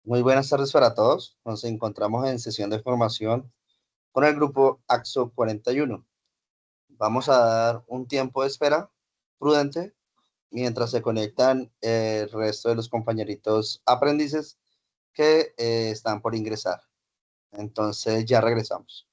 Muy buenas tardes para todos. Nos encontramos en sesión de formación con el grupo AXO 41. Vamos a dar un tiempo de espera prudente mientras se conectan el resto de los compañeritos aprendices que están por ingresar. Entonces ya regresamos.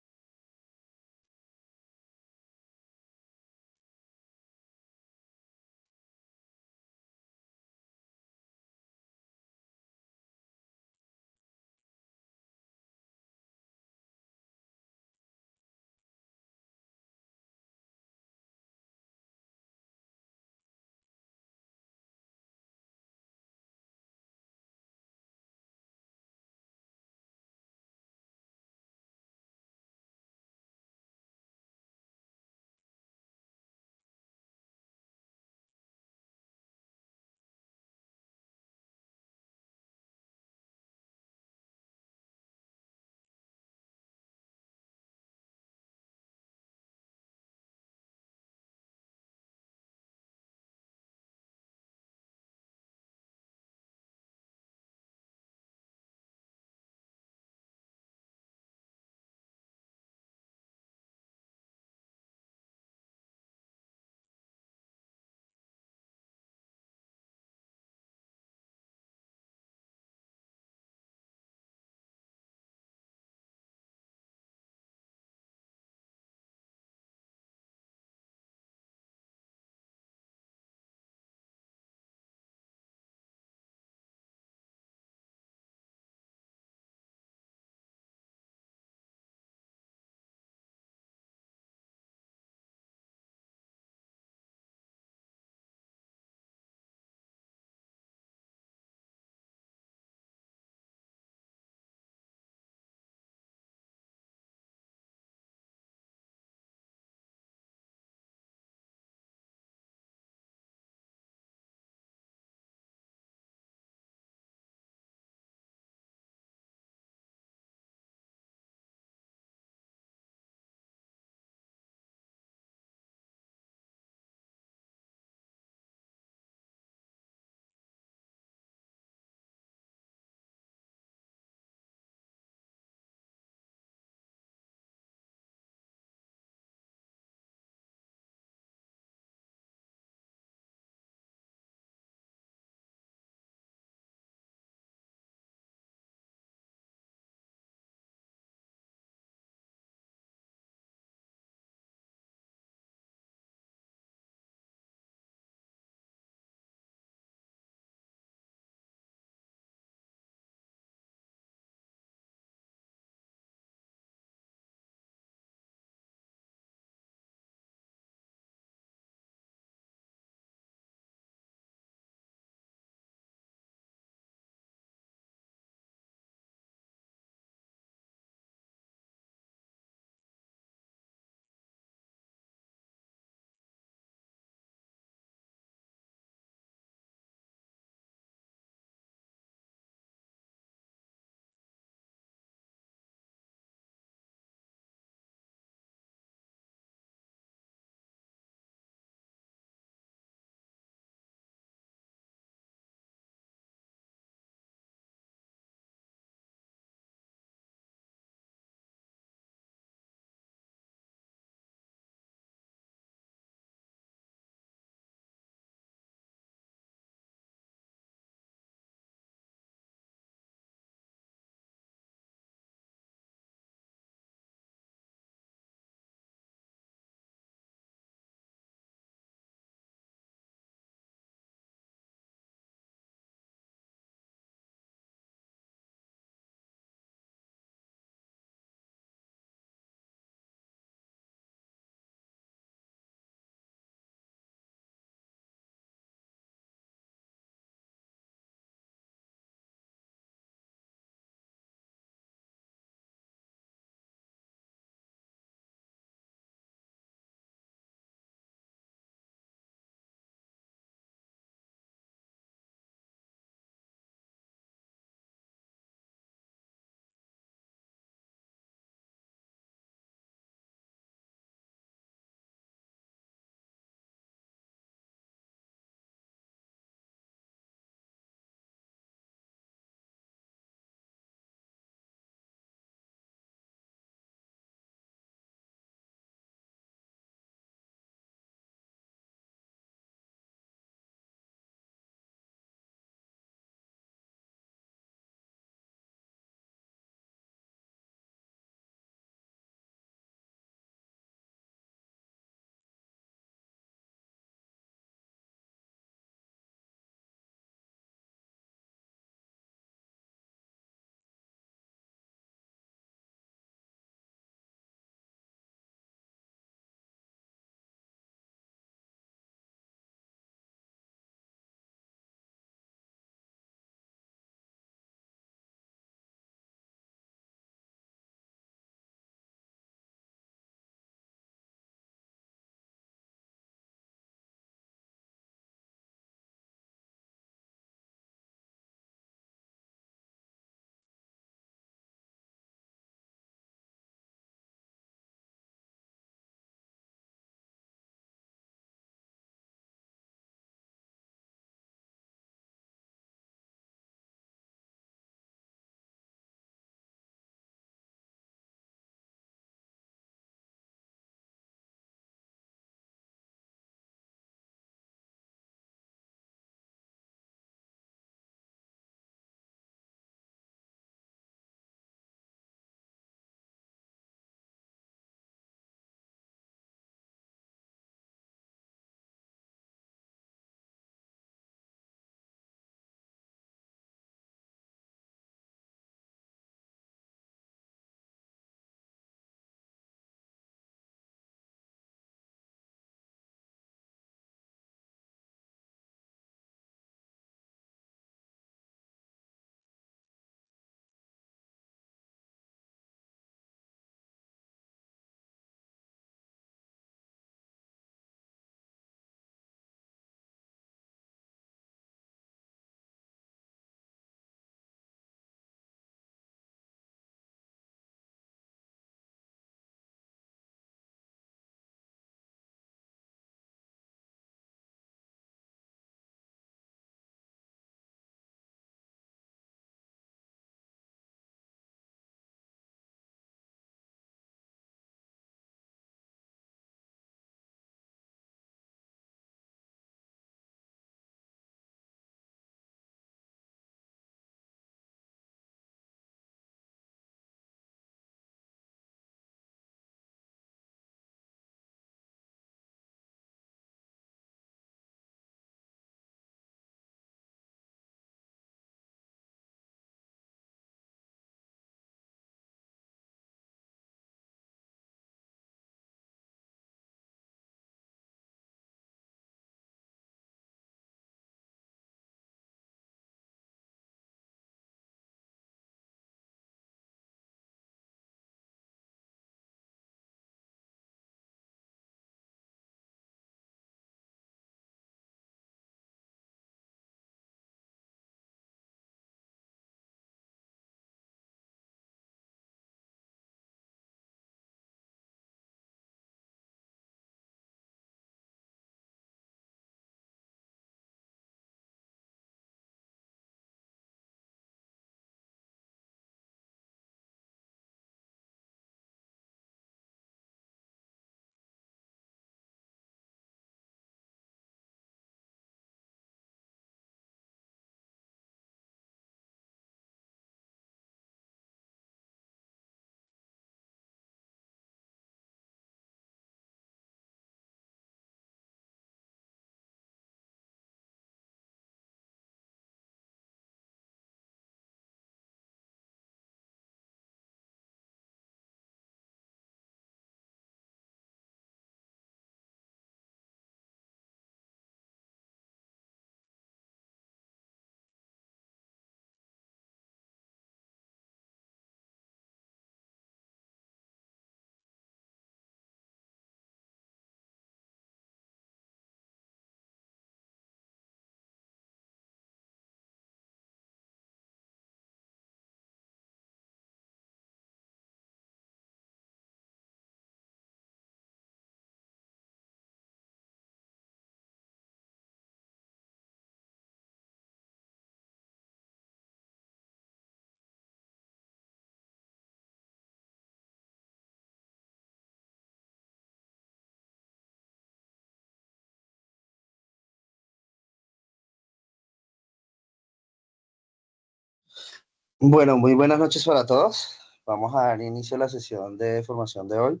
Bueno, muy buenas noches para todos. Vamos a dar inicio a la sesión de formación de hoy.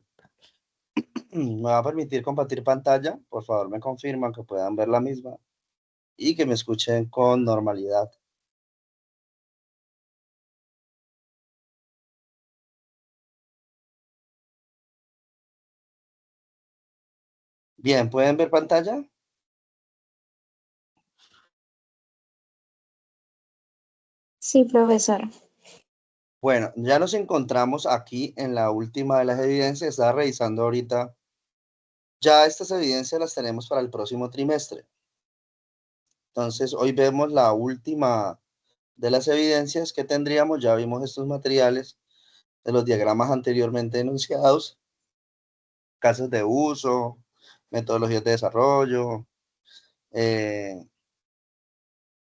Me va a permitir compartir pantalla. Por favor, me confirman que puedan ver la misma y que me escuchen con normalidad. Bien, ¿pueden ver pantalla? Sí, profesor. Bueno, ya nos encontramos aquí en la última de las evidencias. Estaba revisando ahorita. Ya estas evidencias las tenemos para el próximo trimestre. Entonces, hoy vemos la última de las evidencias que tendríamos. Ya vimos estos materiales de los diagramas anteriormente enunciados, casos de uso, metodologías de desarrollo, eh,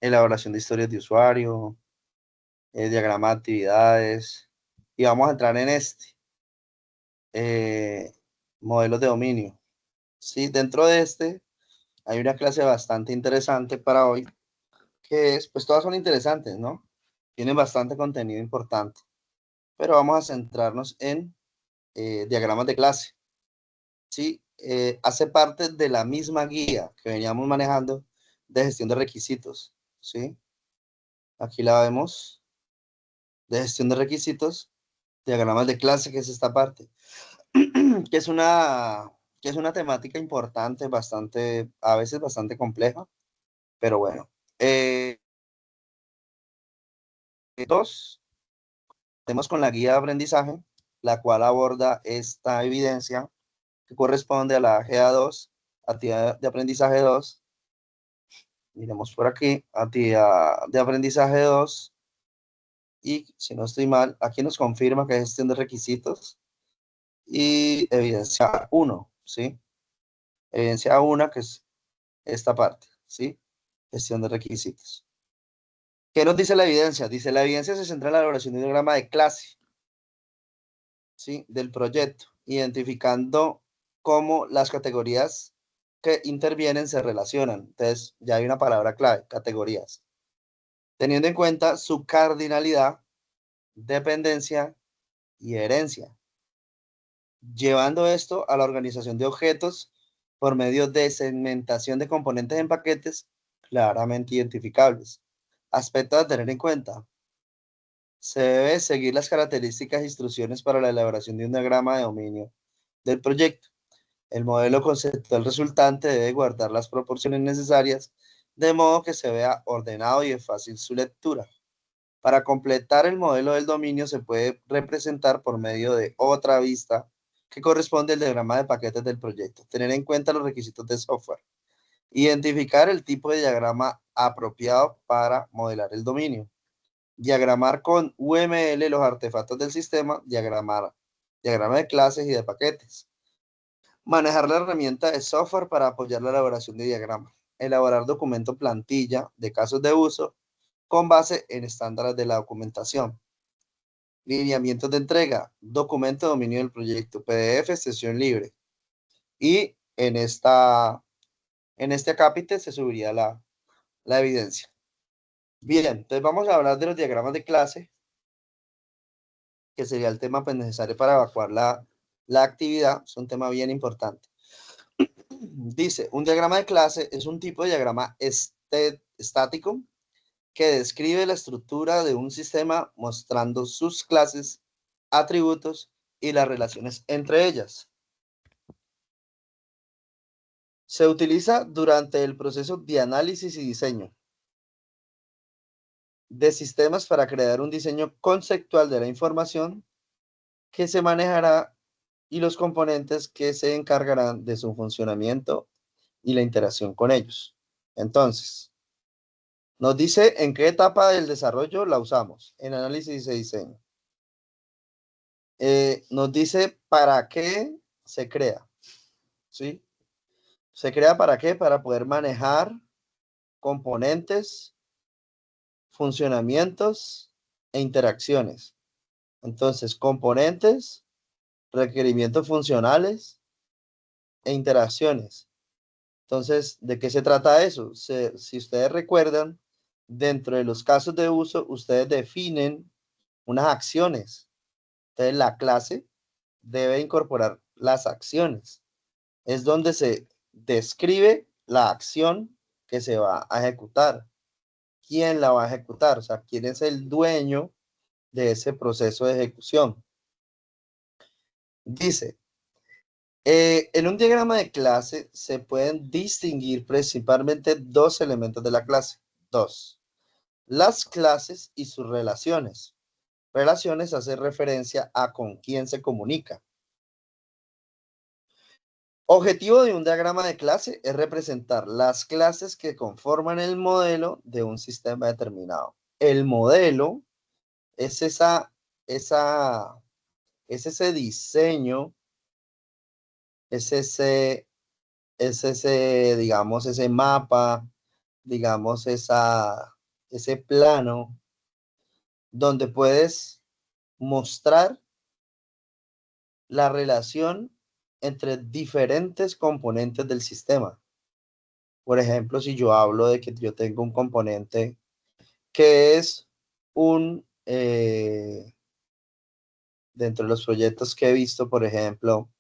elaboración de historias de usuario, diagrama de actividades. Y vamos a entrar en eh, modelos de dominio. Sí, dentro de hay una clase bastante interesante para hoy, que es, pues todas son interesantes, ¿no? Tienen bastante contenido importante, pero vamos a centrarnos en diagramas de clase. Sí, hace parte de la misma guía que veníamos manejando de gestión de requisitos, ¿sí? Aquí la vemos, de gestión de requisitos, diagramas de clase, que es esta parte, que es que es una temática importante, bastante, a veces bastante compleja, pero bueno. Dos, tenemos con la guía de aprendizaje, la cual aborda esta evidencia que corresponde a la GA2, actividad de aprendizaje 2. Miremos por aquí, actividad de aprendizaje 2. Y si no estoy mal, aquí nos confirma que es gestión de requisitos y evidencia 1, ¿sí? Evidencia 1, que es esta parte, ¿sí? Gestión de requisitos. ¿Qué nos dice la evidencia? Dice, la evidencia se centra en la elaboración de un diagrama de clase, ¿sí? Del proyecto, identificando cómo las categorías que intervienen se relacionan. Entonces, ya hay una palabra clave, categorías. Teniendo en cuenta su cardinalidad, dependencia y herencia, llevando esto a la organización de objetos por medio de segmentación de componentes en paquetes claramente identificables. Aspecto a tener en cuenta. Se debe seguir las características e instrucciones para la elaboración de un diagrama de dominio del proyecto. El modelo conceptual resultante debe guardar las proporciones necesarias de modo que se vea ordenado y de fácil su lectura. Para completar el modelo del dominio se puede representar por medio de otra vista que corresponde al diagrama de paquetes del proyecto. Tener en cuenta los requisitos de software. Identificar el tipo de diagrama apropiado para modelar el dominio. Diagramar con UML los artefactos del sistema. Diagrama de clases y de paquetes. Manejar la herramienta de software para apoyar la elaboración de diagramas. Elaborar documento plantilla de casos de uso con base en estándares de la documentación. Lineamientos de entrega, documento de dominio del proyecto, PDF, sesión libre. Y en este acápite se subiría la evidencia. Bien, entonces vamos a hablar de los diagramas de clase, que sería el tema pues, necesario para evacuar la actividad. Es un tema bien importante. Dice, un diagrama de clase es un tipo de diagrama estático que describe la estructura de un sistema mostrando sus clases, atributos y las relaciones entre ellas. Se utiliza durante el proceso de análisis y diseño de sistemas para crear un diseño conceptual de la información que se manejará y los componentes que se encargarán de su funcionamiento y la interacción con ellos. Entonces, nos dice en qué etapa del desarrollo la usamos, en análisis y diseño. Nos dice para qué se crea, ¿sí? ¿Se crea para qué? Para poder manejar componentes, funcionamientos e interacciones. Entonces, componentes, requerimientos funcionales e interacciones. Entonces, ¿de qué se trata eso? Si ustedes recuerdan, dentro de los casos de uso, ustedes definen unas acciones. Entonces la clase debe incorporar las acciones. Es donde se describe la acción que se va a ejecutar. ¿Quién la va a ejecutar? O sea, ¿quién es el dueño de ese proceso de ejecución? Dice, en un diagrama de clase se pueden distinguir principalmente dos elementos de la clase. Dos, las clases y sus relaciones. Relaciones hace referencia a con quién se comunica. Objetivo de un diagrama de clase es representar las clases que conforman el modelo de un sistema determinado. El modelo es es ese diseño, es ese, digamos, ese mapa, digamos, ese plano donde puedes mostrar la relación entre diferentes componentes del sistema. Por ejemplo, si yo hablo de que yo tengo un componente que es dentro de los proyectos que he visto, por ejemplo,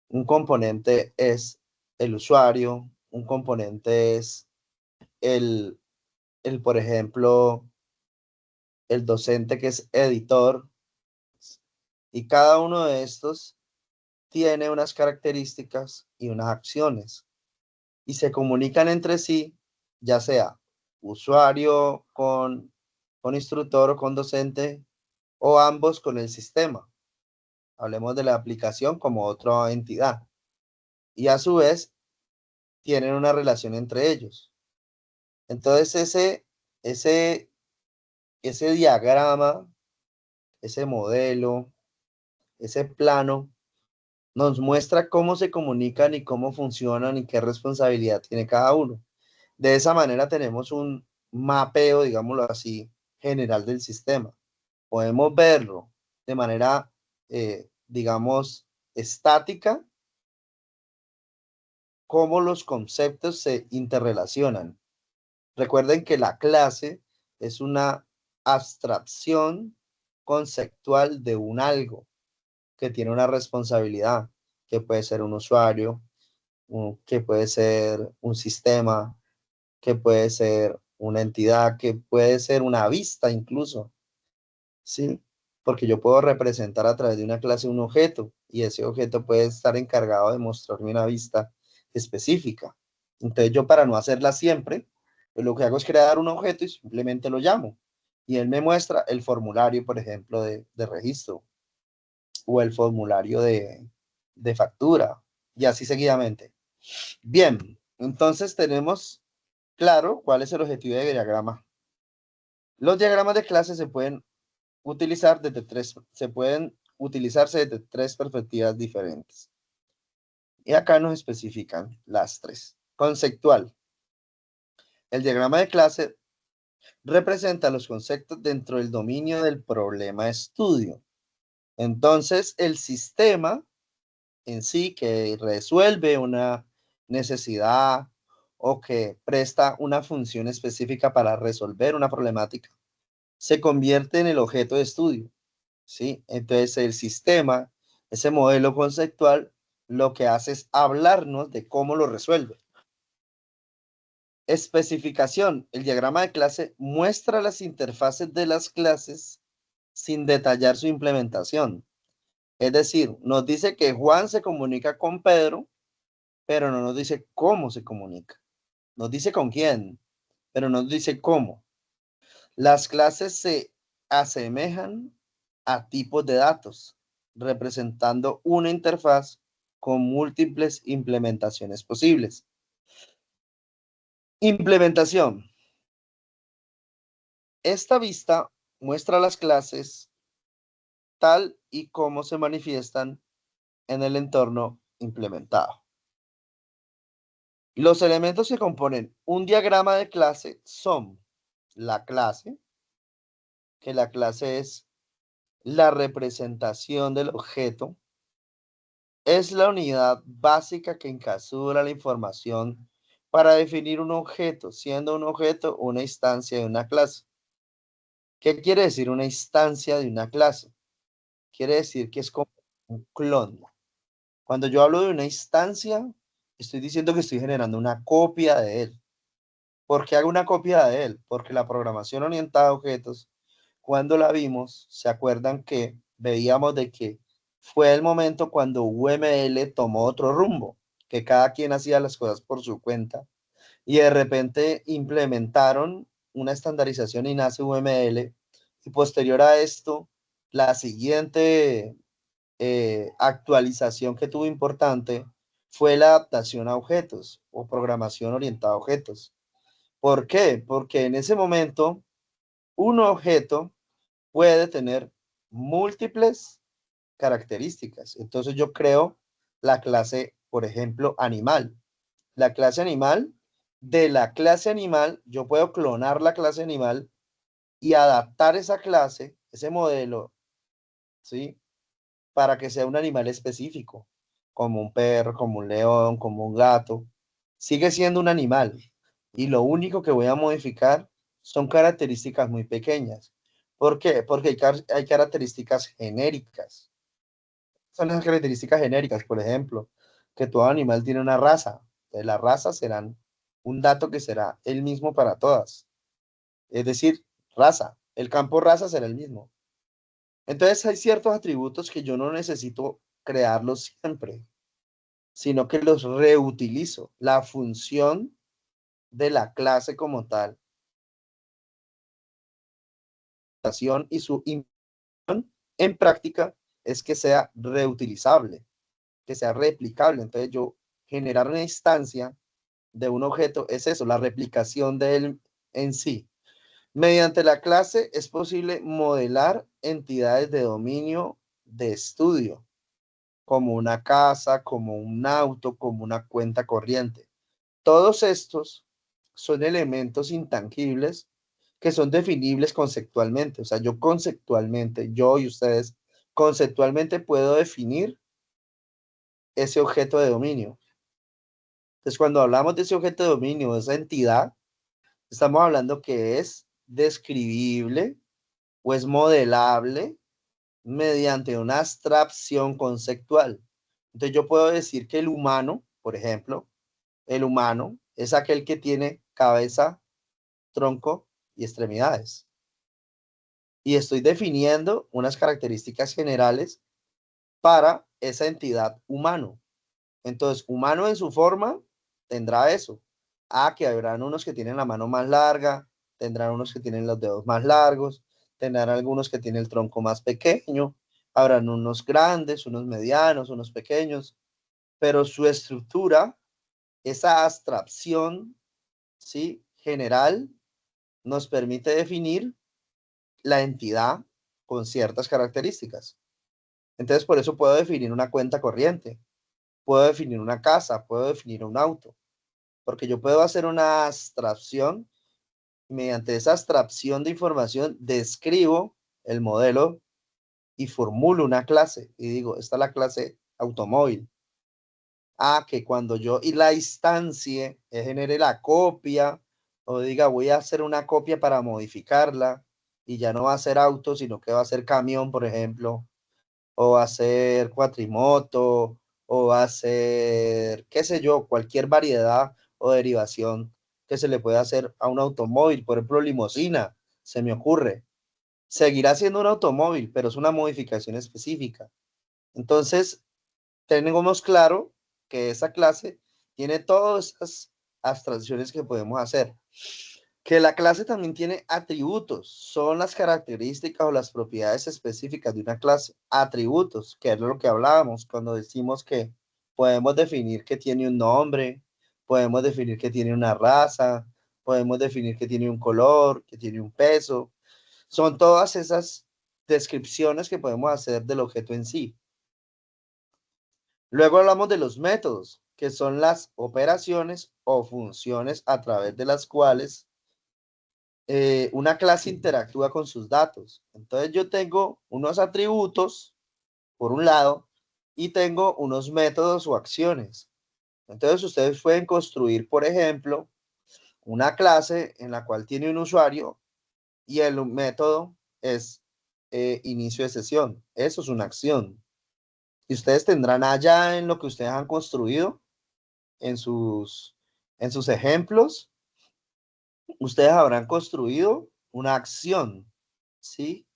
un componente es el usuario, un componente es el, por ejemplo, el docente que es editor, y cada uno de estos tiene unas características y unas acciones y se comunican entre sí, ya sea usuario con instructor o con docente o ambos con el sistema. Hablemos de la aplicación como otra entidad. Y a su vez tienen una relación entre ellos. Entonces ese, ese diagrama, ese modelo, ese plano, nos muestra cómo se comunican y cómo funcionan y qué responsabilidad tiene cada uno. De esa manera tenemos un mapeo, digámoslo así, general del sistema. Podemos verlo de manera, digamos, estática, cómo los conceptos se interrelacionan. Recuerden que la clase es una abstracción conceptual de un algo que tiene una responsabilidad, que puede ser un usuario, que puede ser un sistema, que puede ser una entidad, que puede ser una vista incluso, ¿sí? Porque yo puedo representar a través de una clase un objeto y ese objeto puede estar encargado de mostrarme una vista específica. Entonces yo para no hacerla siempre, pues lo que hago es crear un objeto y simplemente lo llamo. Y él me muestra el formulario, por ejemplo, de registro o el formulario de factura y así seguidamente. Bien, entonces tenemos claro cuál es el objetivo de diagrama. Los diagramas de clase se pueden utilizarse desde tres perspectivas diferentes. Y acá nos especifican las tres. Conceptual. El diagrama de clase representa los conceptos dentro del dominio del problema de estudio. Entonces, el sistema en sí que resuelve una necesidad o que presta una función específica para resolver una problemática, se convierte en el objeto de estudio, ¿sí? Entonces el sistema, ese modelo conceptual, lo que hace es hablarnos de cómo lo resuelve. Especificación. El diagrama de clase muestra las interfaces de las clases sin detallar su implementación. Es decir, nos dice que Juan se comunica con Pedro, pero no nos dice cómo se comunica. Nos dice con quién, pero no nos dice cómo. Las clases se asemejan a tipos de datos, representando una interfaz con múltiples implementaciones posibles. Implementación. Esta vista muestra las clases tal y como se manifiestan en el entorno implementado. Los elementos que componen un diagrama de clase son la clase, que la clase es la representación del objeto, es la unidad básica que encapsula la información para definir un objeto, siendo un objeto una instancia de una clase. ¿Qué quiere decir una instancia de una clase? Quiere decir que es como un clon. Cuando yo hablo de una instancia, estoy diciendo que estoy generando una copia de él. ¿Por qué hago una copia de él? Porque la programación orientada a objetos, cuando la vimos, se acuerdan que veíamos de que fue el momento cuando UML tomó otro rumbo, que cada quien hacía las cosas por su cuenta y de repente implementaron una estandarización y nace UML y posterior a esto, la siguiente actualización que tuvo importante fue la adaptación a objetos o programación orientada a objetos. ¿Por qué? Porque en ese momento un objeto puede tener múltiples características. Entonces yo creo la clase, por ejemplo, animal. La clase animal, de la clase animal, yo puedo clonar la clase animal y adaptar esa clase, ese modelo, ¿sí? Para que sea un animal específico, como un perro, como un león, como un gato. Sigue siendo un animal y lo único que voy a modificar son características muy pequeñas. ¿Por qué? Porque hay características genéricas. Son las características genéricas, por ejemplo, que todo animal tiene una raza. Las razas serán un dato que será el mismo para todas. Es decir, raza. El campo raza será el mismo. Entonces hay ciertos atributos que yo no necesito crearlos siempre, sino que los reutilizo. La función de la clase como tal y su en práctica es que sea reutilizable, que sea replicable. Entonces yo generar una instancia de un objeto es eso, la replicación de él en sí. Mediante la clase es posible modelar entidades de dominio de estudio, como una casa, como un auto, como una cuenta corriente. Todos estos son elementos intangibles que son definibles conceptualmente. O sea, yo conceptualmente, yo y ustedes, conceptualmente puedo definir ese objeto de dominio. Entonces, cuando hablamos de ese objeto de dominio, de esa entidad, estamos hablando que es describible o es modelable mediante una abstracción conceptual. Entonces, yo puedo decir que el humano, por ejemplo, el humano es aquel que tiene cabeza, tronco y extremidades. Y estoy definiendo unas características generales para esa entidad humano. Entonces, humano en su forma tendrá eso. Que habrán unos que tienen la mano más larga, tendrán unos que tienen los dedos más largos, tendrán algunos que tienen el tronco más pequeño, habrán unos grandes, unos medianos, unos pequeños, pero su estructura, esa abstracción, ¿sí? General, nos permite definir la entidad con ciertas características. Entonces, por eso puedo definir una cuenta corriente, puedo definir una casa, puedo definir un auto, porque yo puedo hacer una abstracción. Mediante esa abstracción de información, describo el modelo y formulo una clase. Y digo, esta es la clase automóvil. Que cuando yo y la instancie genere la copia o diga voy a hacer una copia para modificarla y ya no va a ser auto, sino que va a ser camión, por ejemplo, o va a ser cuatrimoto, o va a ser, qué sé yo, cualquier variedad o derivación que se le pueda hacer a un automóvil, por ejemplo, limusina, se me ocurre. Seguirá siendo un automóvil, pero es una modificación específica. Entonces, tenemos claro que esa clase tiene todas esas abstracciones que podemos hacer. Que la clase también tiene atributos, son las características o las propiedades específicas de una clase. Atributos, que es lo que hablábamos cuando decimos que podemos definir que tiene un nombre, podemos definir que tiene una raza, podemos definir que tiene un color, que tiene un peso. Son todas esas descripciones que podemos hacer del objeto en sí. Luego hablamos de los métodos, que son las operaciones o funciones a través de las cuales una clase interactúa con sus datos. Entonces yo tengo unos atributos, por un lado, y tengo unos métodos o acciones. Entonces ustedes pueden construir, por ejemplo, una clase en la cual tiene un usuario y el método es inicio de sesión. Eso es una acción. Y ustedes tendrán allá en lo que ustedes han construido, en sus ejemplos, ustedes habrán construido una acción, ¿sí?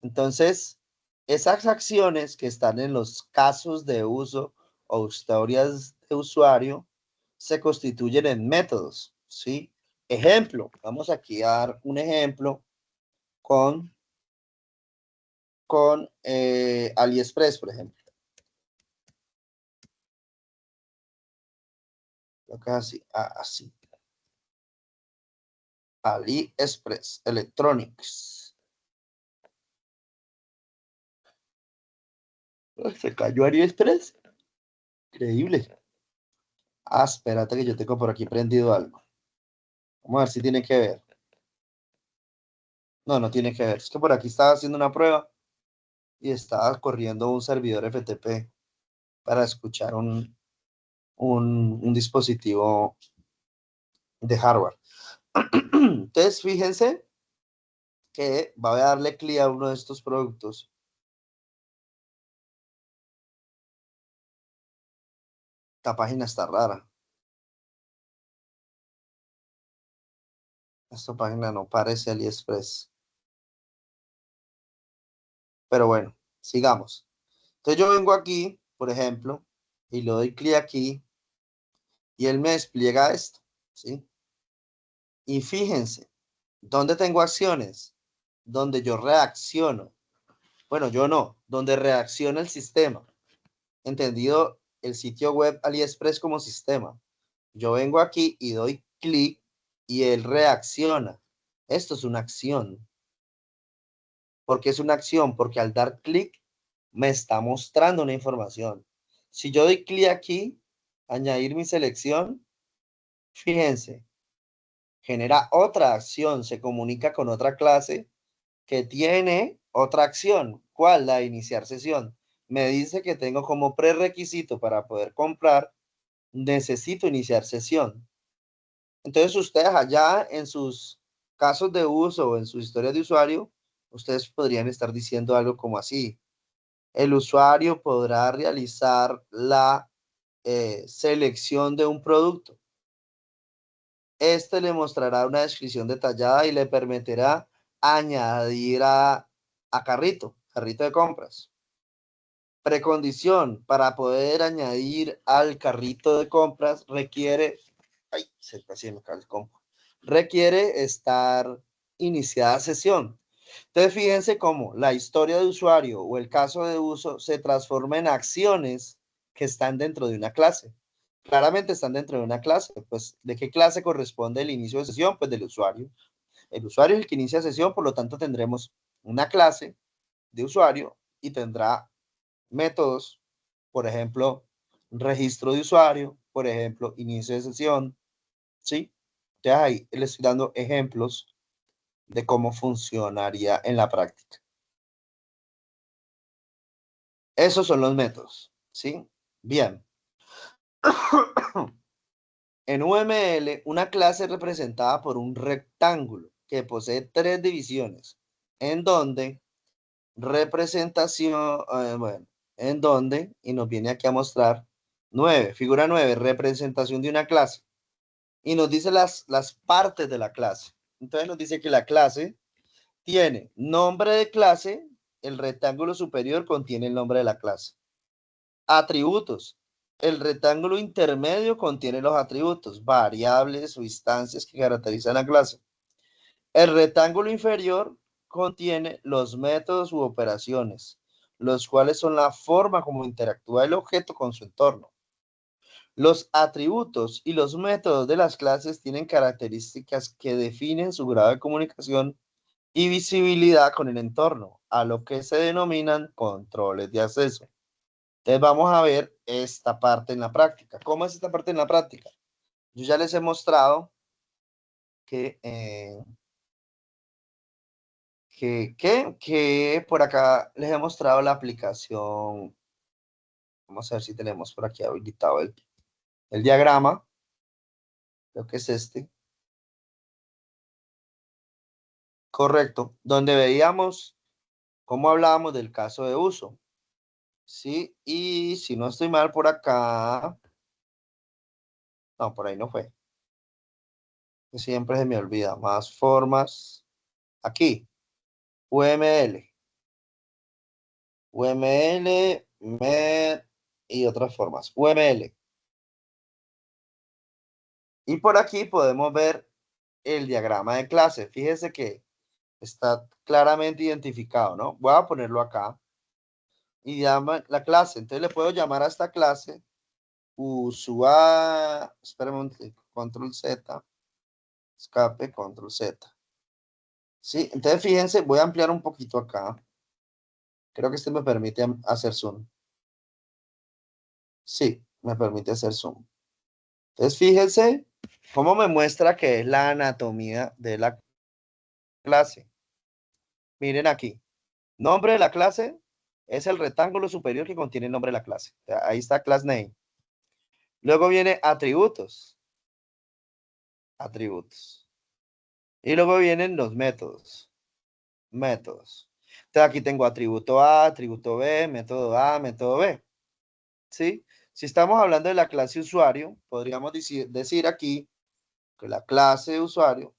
Entonces, esas acciones que están en los casos de uso o historias de usuario se constituyen en métodos, ¿sí? Ejemplo, vamos aquí a dar un ejemplo con AliExpress, por ejemplo. Lo que es así, así. AliExpress, Electronics. Se cayó AliExpress. Increíble. Espérate que yo tengo por aquí prendido algo. Vamos a ver si tiene que ver. No, no tiene que ver. Es que por aquí estaba haciendo una prueba y estaba corriendo un servidor FTP para escuchar un dispositivo de hardware. Entonces, fíjense que voy a darle clic a uno de estos productos. Esta página está rara. Esta página no parece AliExpress. Pero bueno, sigamos. Entonces yo vengo aquí, por ejemplo, y le doy clic aquí y él me despliega esto, ¿sí? Y fíjense, ¿dónde tengo acciones? Donde yo reacciono. Bueno, yo no, donde reacciona el sistema. Entendido el sitio web AliExpress como sistema. Yo vengo aquí y doy clic y él reacciona. Esto es una acción. ¿Por qué es una acción? Porque al dar clic me está mostrando una información. Si yo doy clic aquí, añadir mi selección, fíjense, genera otra acción, se comunica con otra clase que tiene otra acción. ¿Cuál? La de iniciar sesión. Me dice que tengo como prerequisito para poder comprar, necesito iniciar sesión. Entonces ustedes allá en sus casos de uso o en sus historias de usuario, ustedes podrían estar diciendo algo como así. El usuario podrá realizar la selección de un producto. Este le mostrará una descripción detallada y le permitirá añadir a carrito de compras. Precondición para poder añadir al carrito de compras requiere, ay, se casi me cae el compo, requiere estar iniciada sesión. Entonces, fíjense cómo la historia de usuario o el caso de uso se transforma en acciones que están dentro de una clase. Claramente están dentro de una clase. Pues, ¿de qué clase corresponde el inicio de sesión? Pues del usuario. El usuario es el que inicia sesión, por lo tanto tendremos una clase de usuario y tendrá métodos, por ejemplo, registro de usuario, por ejemplo, inicio de sesión, ¿sí? Entonces ahí les estoy dando ejemplos de cómo funcionaría en la práctica. Esos son los métodos, ¿sí? Bien. En UML, una clase representada por un rectángulo que posee tres divisiones, en donde representación, bueno, en donde, y nos viene aquí a mostrar 9, figura 9, representación de una clase. Y nos dice las partes de la clase. Entonces nos dice que la clase tiene nombre de clase, el rectángulo superior contiene el nombre de la clase. Atributos. El rectángulo intermedio contiene los atributos, variables o instancias que caracterizan la clase. El rectángulo inferior contiene los métodos u operaciones, los cuales son la forma como interactúa el objeto con su entorno. Los atributos y los métodos de las clases tienen características que definen su grado de comunicación y visibilidad con el entorno, a lo que se denominan controles de acceso. Entonces vamos a ver esta parte en la práctica. ¿Cómo es esta parte en la práctica? Yo ya les he mostrado que, que por acá les he mostrado la aplicación. Vamos a ver si tenemos por aquí habilitado el diagrama. Creo que es este. Correcto, donde veíamos cómo hablábamos del caso de uso. Sí, y si no estoy mal por acá, no, por ahí no fue. Siempre se me olvida. Más formas. Aquí, UML. UML, MER y otras formas. UML. Y por aquí podemos ver el diagrama de clase. Fíjese que está claramente identificado, ¿no? Voy a ponerlo acá y llama la clase. Entonces le puedo llamar a esta clase usuario. Espérame un control Z, escape, control Z. Sí, entonces fíjense, voy a ampliar un poquito acá. Creo que este me permite hacer zoom. Sí, me permite hacer zoom. Entonces fíjense cómo me muestra que es la anatomía de la clase. Miren aquí. Nombre de la clase es el rectángulo superior que contiene el nombre de la clase. O sea, ahí está class name. Luego viene atributos. Atributos. Y luego vienen los métodos. Métodos. Entonces aquí tengo atributo A, atributo B, método A, método B. ¿Sí? Si estamos hablando de la clase usuario, podríamos decir aquí que la clase usuario,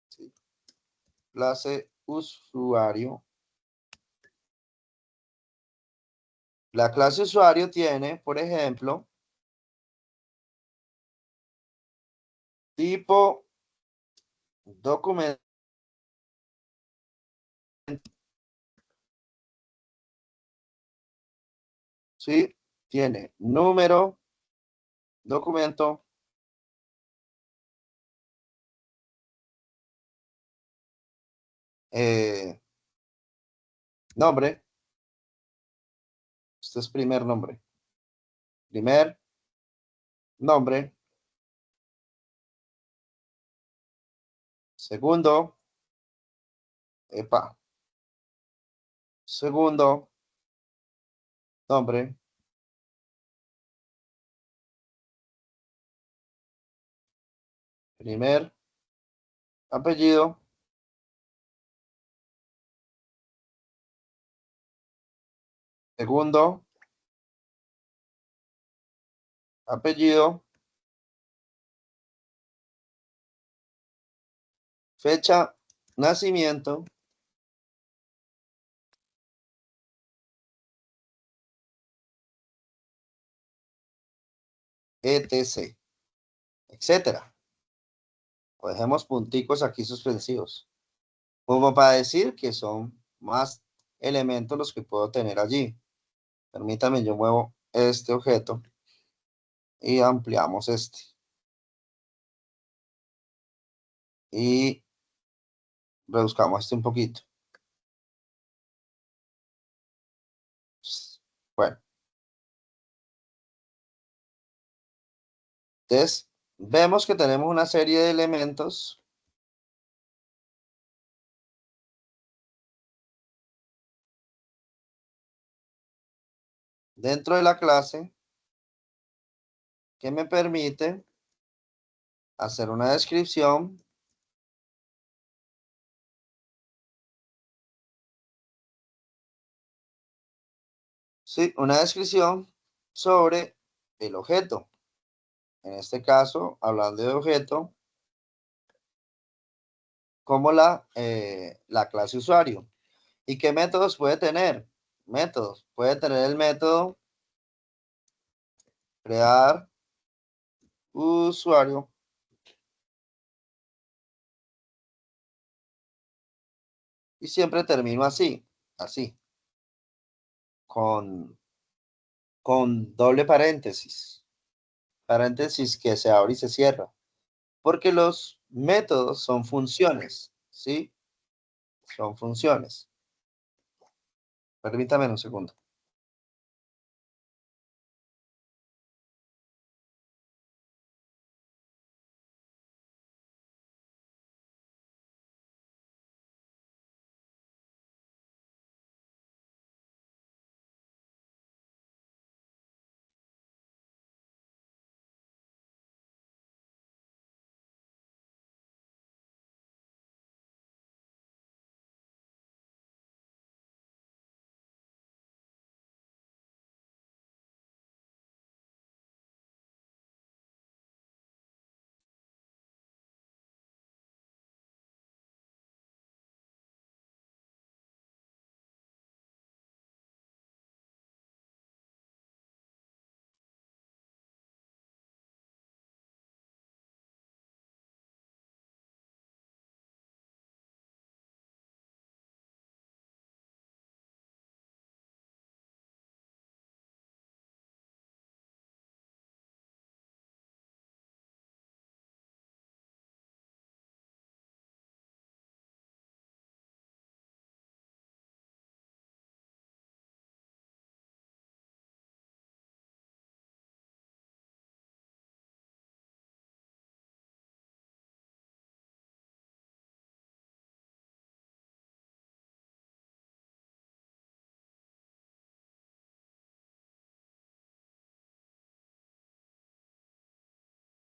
¿sí? Clase usuario. La clase usuario tiene, por ejemplo, tipo documento. ¿Sí? Tiene número, documento, eh, nombre. Este es primer nombre. Primer nombre. Segundo, epa. Segundo nombre. Primer apellido. Segundo apellido. Fecha, nacimiento. etc. Etcétera. O dejemos punticos aquí suspensivos. Como para decir que son más elementos los que puedo tener allí. Permítame, yo muevo este objeto y ampliamos este. Y reduzcamos este un poquito. Bueno, entonces vemos que tenemos una serie de elementos dentro de la clase que me permite hacer una descripción. Sí, una descripción sobre el objeto. En este caso, hablando de objeto, como la clase usuario. ¿Y qué métodos puede tener? Métodos. Puede tener el método crear usuario. Y siempre termino así, así, con, con doble paréntesis. Paréntesis que se abre y se cierra. Porque los métodos son funciones, ¿sí? Son funciones. Permítame un segundo.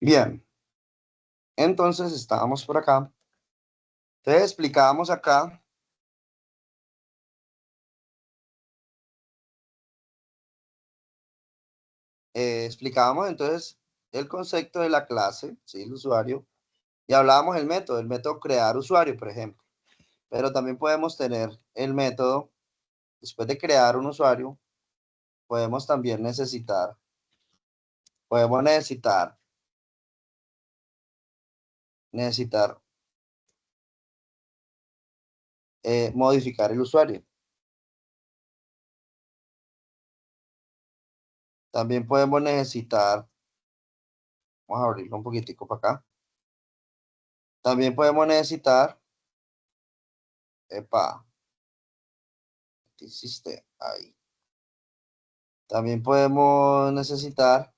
Bien, entonces estábamos por acá. Entonces explicábamos acá. Explicábamos entonces el concepto de la clase, ¿sí? El usuario, y hablábamos el método crear usuario, por ejemplo. Pero también podemos tener el método, después de crear un usuario, podemos también podemos necesitar modificar el usuario. También podemos necesitar, vamos a abrirlo un poquitico para acá. También podemos necesitar, epa, ¿qué hiciste ahí? También podemos necesitar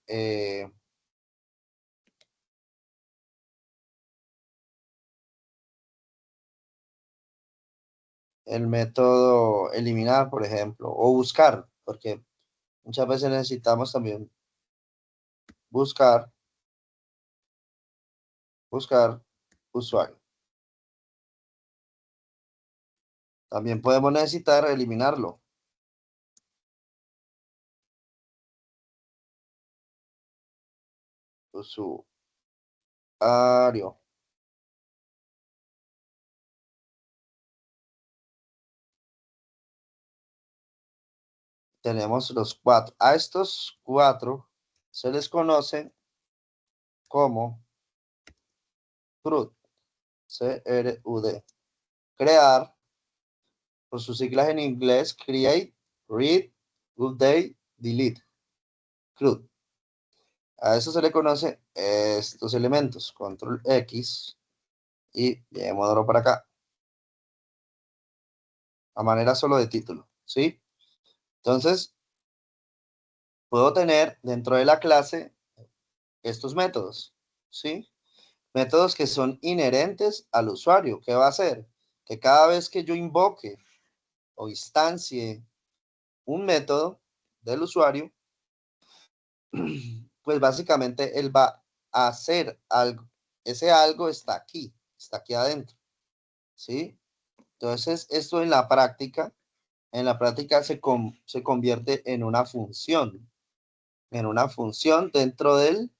el método eliminar, por ejemplo, o buscar, porque muchas veces necesitamos también buscar, buscar usuario. También podemos necesitar eliminarlo. Usuario. Tenemos los cuatro. A estos cuatro se les conoce como CRUD. CRUD. Crear, por sus siglas en inglés, Create, Read, Update, Delete. CRUD. A eso se le conoce estos elementos. Control X y llevémoslo para acá. A manera solo de título. ¿Sí? Entonces, puedo tener dentro de la clase estos métodos. ¿Sí? Métodos que son inherentes al usuario. ¿Qué va a hacer? Que cada vez que yo invoque o instancie un método del usuario, pues básicamente él va a hacer algo. Ese algo está aquí adentro, ¿sí? Entonces, esto en la práctica se convierte en una función dentro del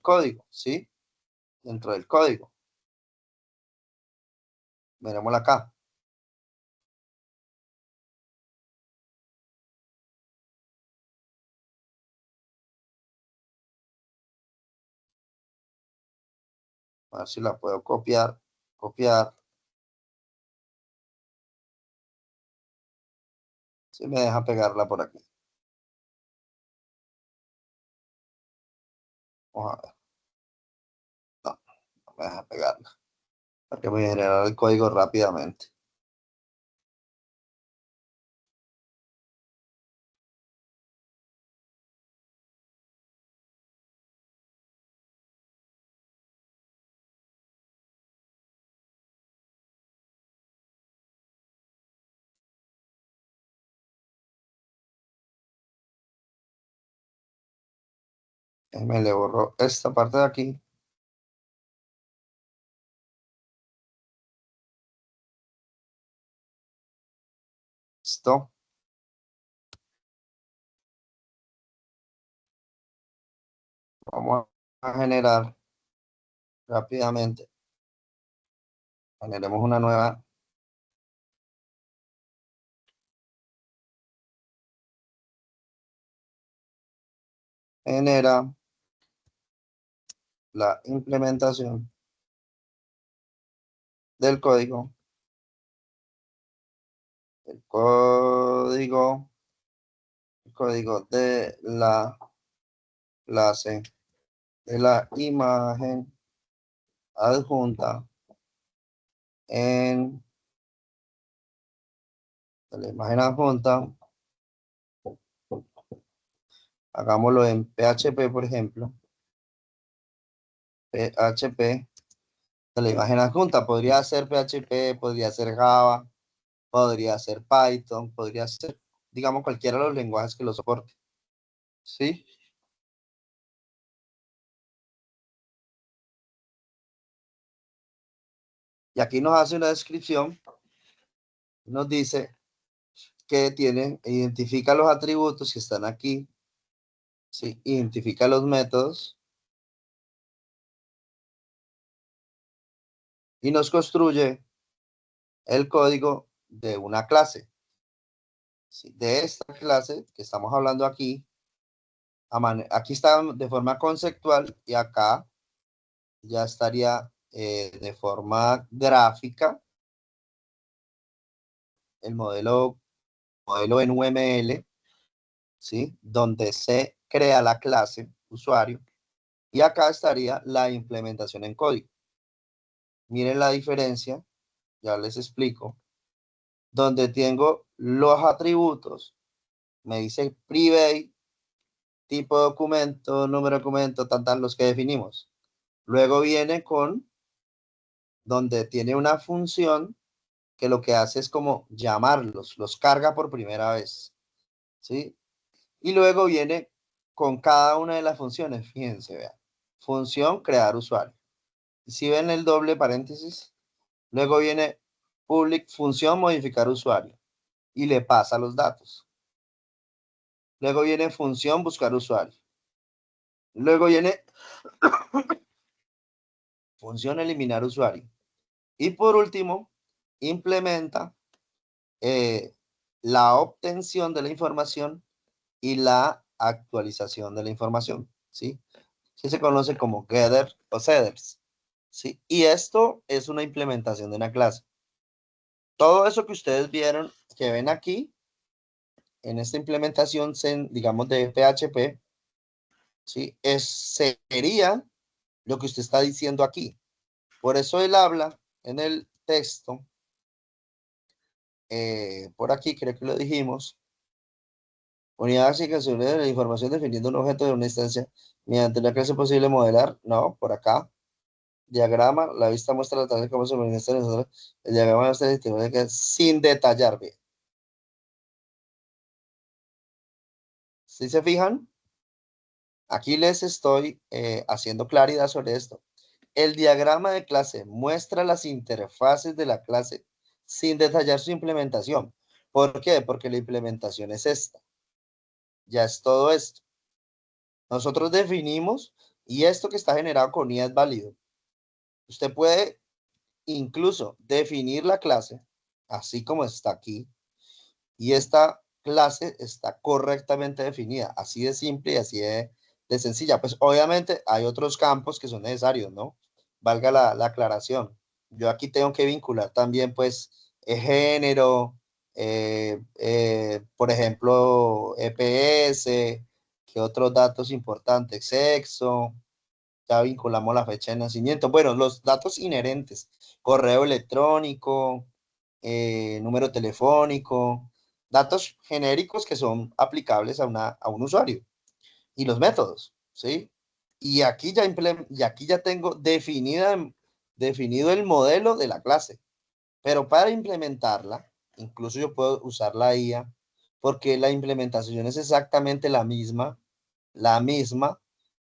código, ¿sí? Dentro del código. Miremosla acá. A ver si la puedo copiar, copiar. Si me deja pegarla por aquí. Vamos a ver. No, no me deja pegarla. Para que me generar el código rápidamente. Me le borro esta parte de aquí. Listo. Vamos a generar rápidamente. Generemos una nueva. Genera la implementación del código. El código de la clase de la imagen adjunta en de la imagen adjunta. Hagámoslo en PHP, por ejemplo. PHP de la imagen adjunta. Podría ser PHP, podría ser Java, podría ser Python, podría ser, digamos, cualquiera de los lenguajes que lo soporte. ¿Sí? Y aquí nos hace una descripción, nos dice que tiene, identifica los atributos que están aquí, ¿sí? Identifica los métodos y nos construye el código de una clase. ¿Sí? De esta clase que estamos hablando aquí, aquí está de forma conceptual y acá ya estaría de forma gráfica el modelo en UML, ¿sí? Donde se crea la clase usuario y acá estaría la implementación en código. Miren la diferencia, ya les explico. Donde tengo los atributos, me dice private, tipo de documento, número de documento, tantos los que definimos. Luego viene con donde tiene una función que lo que hace es como llamarlos, los carga por primera vez, ¿sí? Y luego viene con cada una de las funciones, fíjense, vean. Función crear usuario. Si ven el doble paréntesis, luego viene public función modificar usuario y le pasa los datos. Luego viene función buscar usuario. Luego viene función eliminar usuario. Y por último, implementa la obtención de la información y la actualización de la información, ¿sí? Que se conoce como getter o setters, ¿sí? Y esto es una implementación de una clase. Todo eso que ustedes vieron, que ven aquí, en esta implementación, digamos, de PHP, ¿sí? Sería lo que usted está diciendo aquí. Por eso él habla en el texto, por aquí creo que lo dijimos, unidad básica sobre la información definiendo un objeto de una instancia mediante la clase posible modelar, no, por acá, diagrama, la vista muestra la tarea de cómo se manifiesta el diagrama muestra el sistema sin detallar, bien. ¿Sí se fijan? Aquí les estoy haciendo claridad sobre esto. El diagrama de clase muestra las interfaces de la clase sin detallar su implementación. ¿Por qué? Porque la implementación es esta. Ya es todo esto. Nosotros definimos y esto que está generado con IA es válido. Usted puede incluso definir la clase así como está aquí y esta clase está correctamente definida, así de simple y así de sencilla. Pues obviamente hay otros campos que son necesarios, ¿no? Valga la aclaración. Yo aquí tengo que vincular también, pues, género, por ejemplo, EPS, que otros datos importantes, sexo, ya vinculamos la fecha de nacimiento. Bueno, los datos inherentes, correo electrónico, número telefónico, datos genéricos que son aplicables a un usuario y los métodos, ¿sí? Y aquí ya tengo definido el modelo de la clase, pero para implementarla, incluso yo puedo usar la IA porque la implementación es exactamente la misma,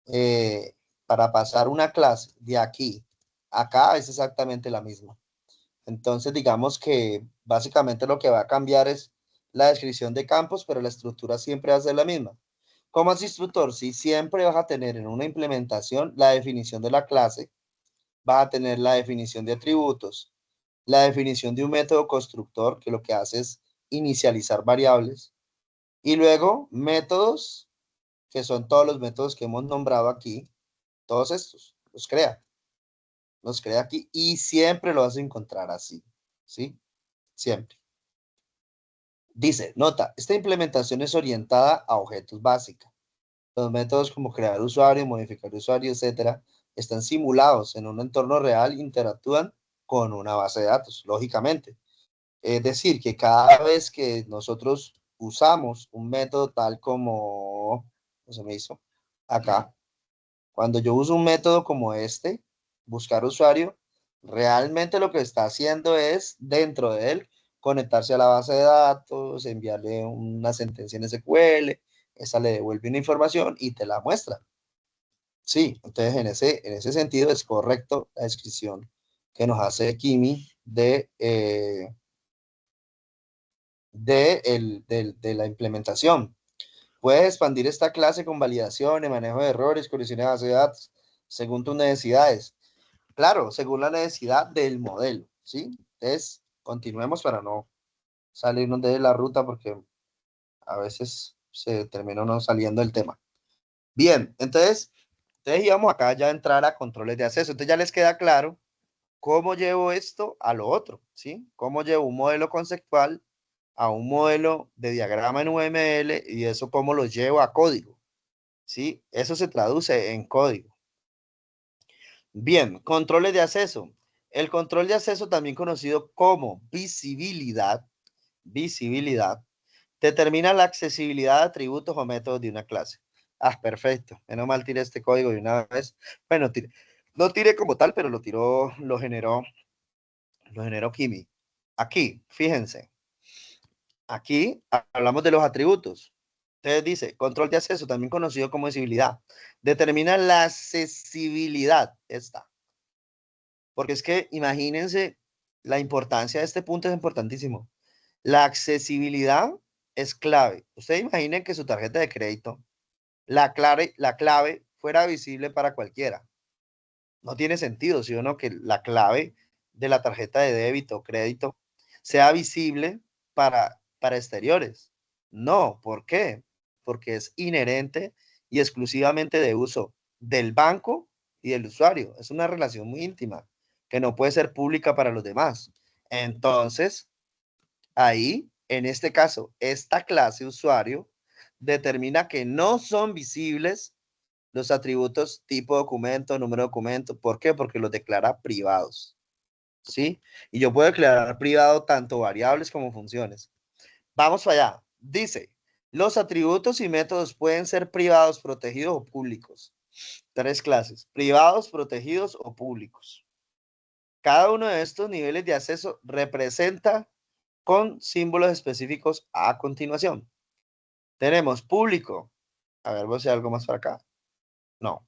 eh, para pasar una clase de aquí a acá es exactamente la misma. Entonces, digamos que básicamente lo que va a cambiar es la descripción de campos, pero la estructura siempre va a ser la misma. Como instructor, sí, siempre vas a tener en una implementación la definición de la clase, vas a tener la definición de atributos, la definición de un método constructor, que lo que hace es inicializar variables, y luego métodos, que son todos los métodos que hemos nombrado aquí, todos estos, los crea aquí y siempre lo vas a encontrar así, ¿sí? Siempre. Dice, nota, esta implementación es orientada a objetos básicos. Los métodos como crear usuario, modificar usuario, etcétera, están simulados en un entorno real e interactúan con una base de datos, lógicamente. Es decir, que cada vez que nosotros usamos un método tal como, ¿cómo se me hizo? Acá, cuando yo uso un método como este, buscar usuario, realmente lo que está haciendo es, dentro de él, conectarse a la base de datos, enviarle una sentencia en SQL, esa le devuelve una información y te la muestra. Sí, entonces en ese sentido es correcto la descripción que nos hace Kimi de la implementación. Puedes expandir esta clase con validaciones, manejo de errores, colisiones de base de datos, según tus necesidades. Claro, según la necesidad del modelo, ¿sí? Entonces, continuemos para no salirnos de la ruta porque a veces se termina no saliendo el tema. Bien, entonces íbamos acá ya a entrar a controles de acceso. Entonces ya les queda claro cómo llevo esto a lo otro, ¿sí? Cómo llevo un modelo conceptual a un modelo de diagrama en UML y eso cómo lo llevo a código, ¿sí? Eso se traduce en código. Bien, controles de acceso. El control de acceso, también conocido como visibilidad, determina la accesibilidad de atributos o métodos de una clase. Ah, perfecto. Menos mal tiré este código de una vez. Bueno, no tiré como tal, pero lo generó Kimi. Aquí, fíjense. Aquí hablamos de los atributos. Entonces dice, control de acceso, también conocido como visibilidad. Determina la accesibilidad. Esta. Porque es que imagínense, la importancia de este punto es importantísimo. La accesibilidad es clave. Ustedes imaginen que su tarjeta de crédito, la clave fuera visible para cualquiera. No tiene sentido, ¿sí o no? Que la clave de la tarjeta de débito o crédito sea visible para exteriores. No, ¿por qué? Porque es inherente y exclusivamente de uso del banco y del usuario. Es una relación muy íntima que no puede ser pública para los demás. Entonces, ahí, en este caso, esta clase usuario determina que no son visibles los atributos tipo documento, número de documento. ¿Por qué? Porque los declara privados. ¿Sí? Y yo puedo declarar privado tanto variables como funciones. Vamos para allá. Dice, los atributos y métodos pueden ser privados, protegidos o públicos. Tres clases, privados, protegidos o públicos. Cada uno de estos niveles de acceso representa con símbolos específicos a continuación. Tenemos público. A ver, voy a hacer algo más para acá. No.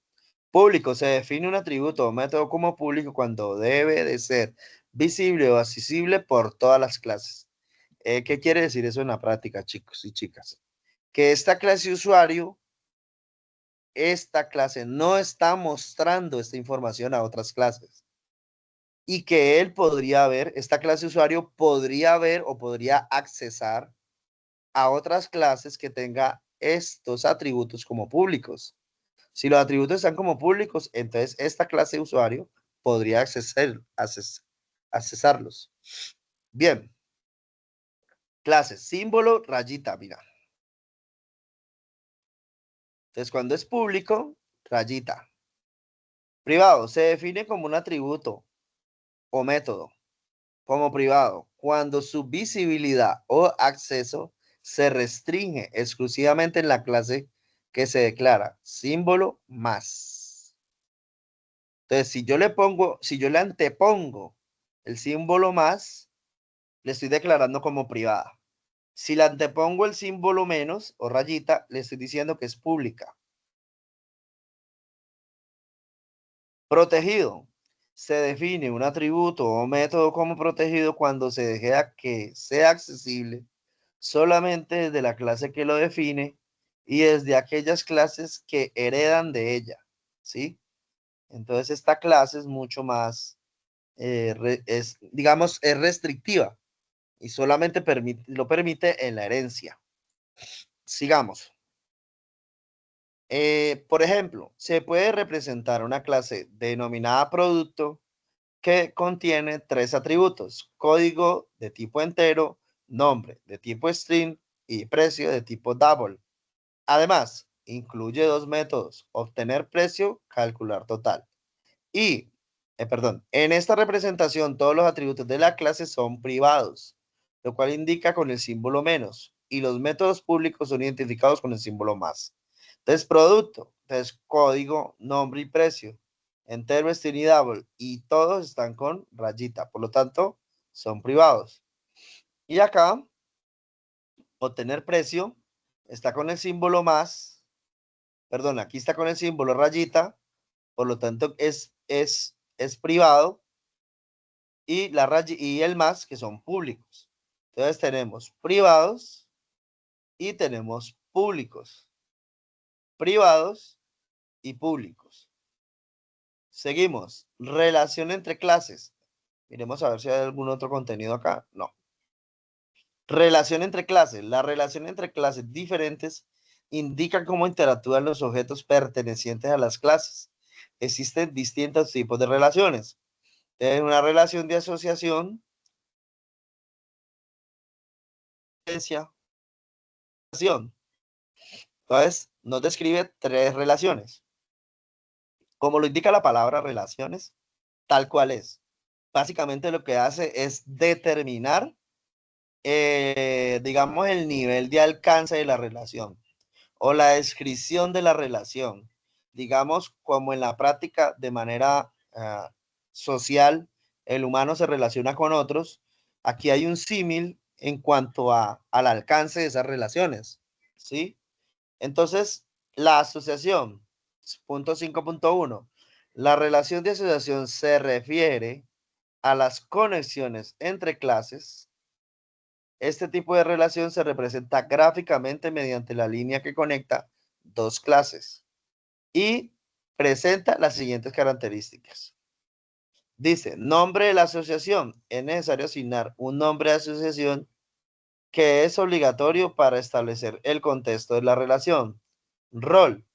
Público. Se define un atributo o método como público cuando debe de ser visible o accesible por todas las clases. ¿Qué quiere decir eso en la práctica, chicos y chicas? Que esta clase usuario, esta clase no está mostrando esta información a otras clases. Y que él podría ver, esta clase usuario podría ver o podría accesar a otras clases que tenga estos atributos como públicos. Si los atributos están como públicos, entonces esta clase de usuario podría accesarlos. Bien. Clases, símbolo, rayita, mira. Entonces, cuando es público, rayita. Privado, se define como un atributo o método como privado cuando su visibilidad o acceso se restringe exclusivamente en la clase que se declara símbolo más. Entonces, si yo le antepongo el símbolo más, le estoy declarando como privada. Si le antepongo el símbolo menos o rayita, le estoy diciendo que es pública. Protegido. Se define un atributo o método como protegido cuando se deja que sea accesible solamente desde la clase que lo define y desde aquellas clases que heredan de ella, ¿sí? Entonces esta clase es mucho más, digamos, es restrictiva y solamente lo permite en la herencia. Sigamos. Por ejemplo, se puede representar una clase denominada producto que contiene tres atributos: código de tipo entero, nombre de tipo string y precio de tipo double. Además, incluye dos métodos: obtener precio, calcular total. Y, en esta representación todos los atributos de la clase son privados, lo cual indica con el símbolo menos, y los métodos públicos son identificados con el símbolo más. Entonces, producto, entonces código, nombre y precio, entero, string y double, y todos están con rayita, por lo tanto, son privados. Y acá, obtener precio, está con el símbolo más, aquí está con el símbolo rayita, por lo tanto, es privado. y y el más, que son públicos. Entonces tenemos privados y tenemos públicos. Privados y públicos. Seguimos. Relación entre clases. Miremos a ver si hay algún otro contenido acá. No. Relación entre clases. La relación entre clases diferentes indica cómo interactúan los objetos pertenecientes a las clases. Existen distintos tipos de relaciones. Es una relación de asociación, entonces nos describe tres relaciones. Como lo indica la palabra relaciones, tal cual es. Básicamente lo que hace es determinar, digamos, el nivel de alcance de la relación o la descripción de la relación. Digamos, como en la práctica de manera social, el humano se relaciona con otros. Aquí hay un símil en cuanto al alcance de esas relaciones, ¿sí? Entonces, la asociación, punto 5.1, la relación de asociación se refiere a las conexiones entre clases. Este tipo de relación se representa gráficamente mediante la línea que conecta dos clases y presenta las siguientes características. Dice, nombre de la asociación. Es necesario asignar un nombre de asociación que es obligatorio para establecer el contexto de la relación. Rol.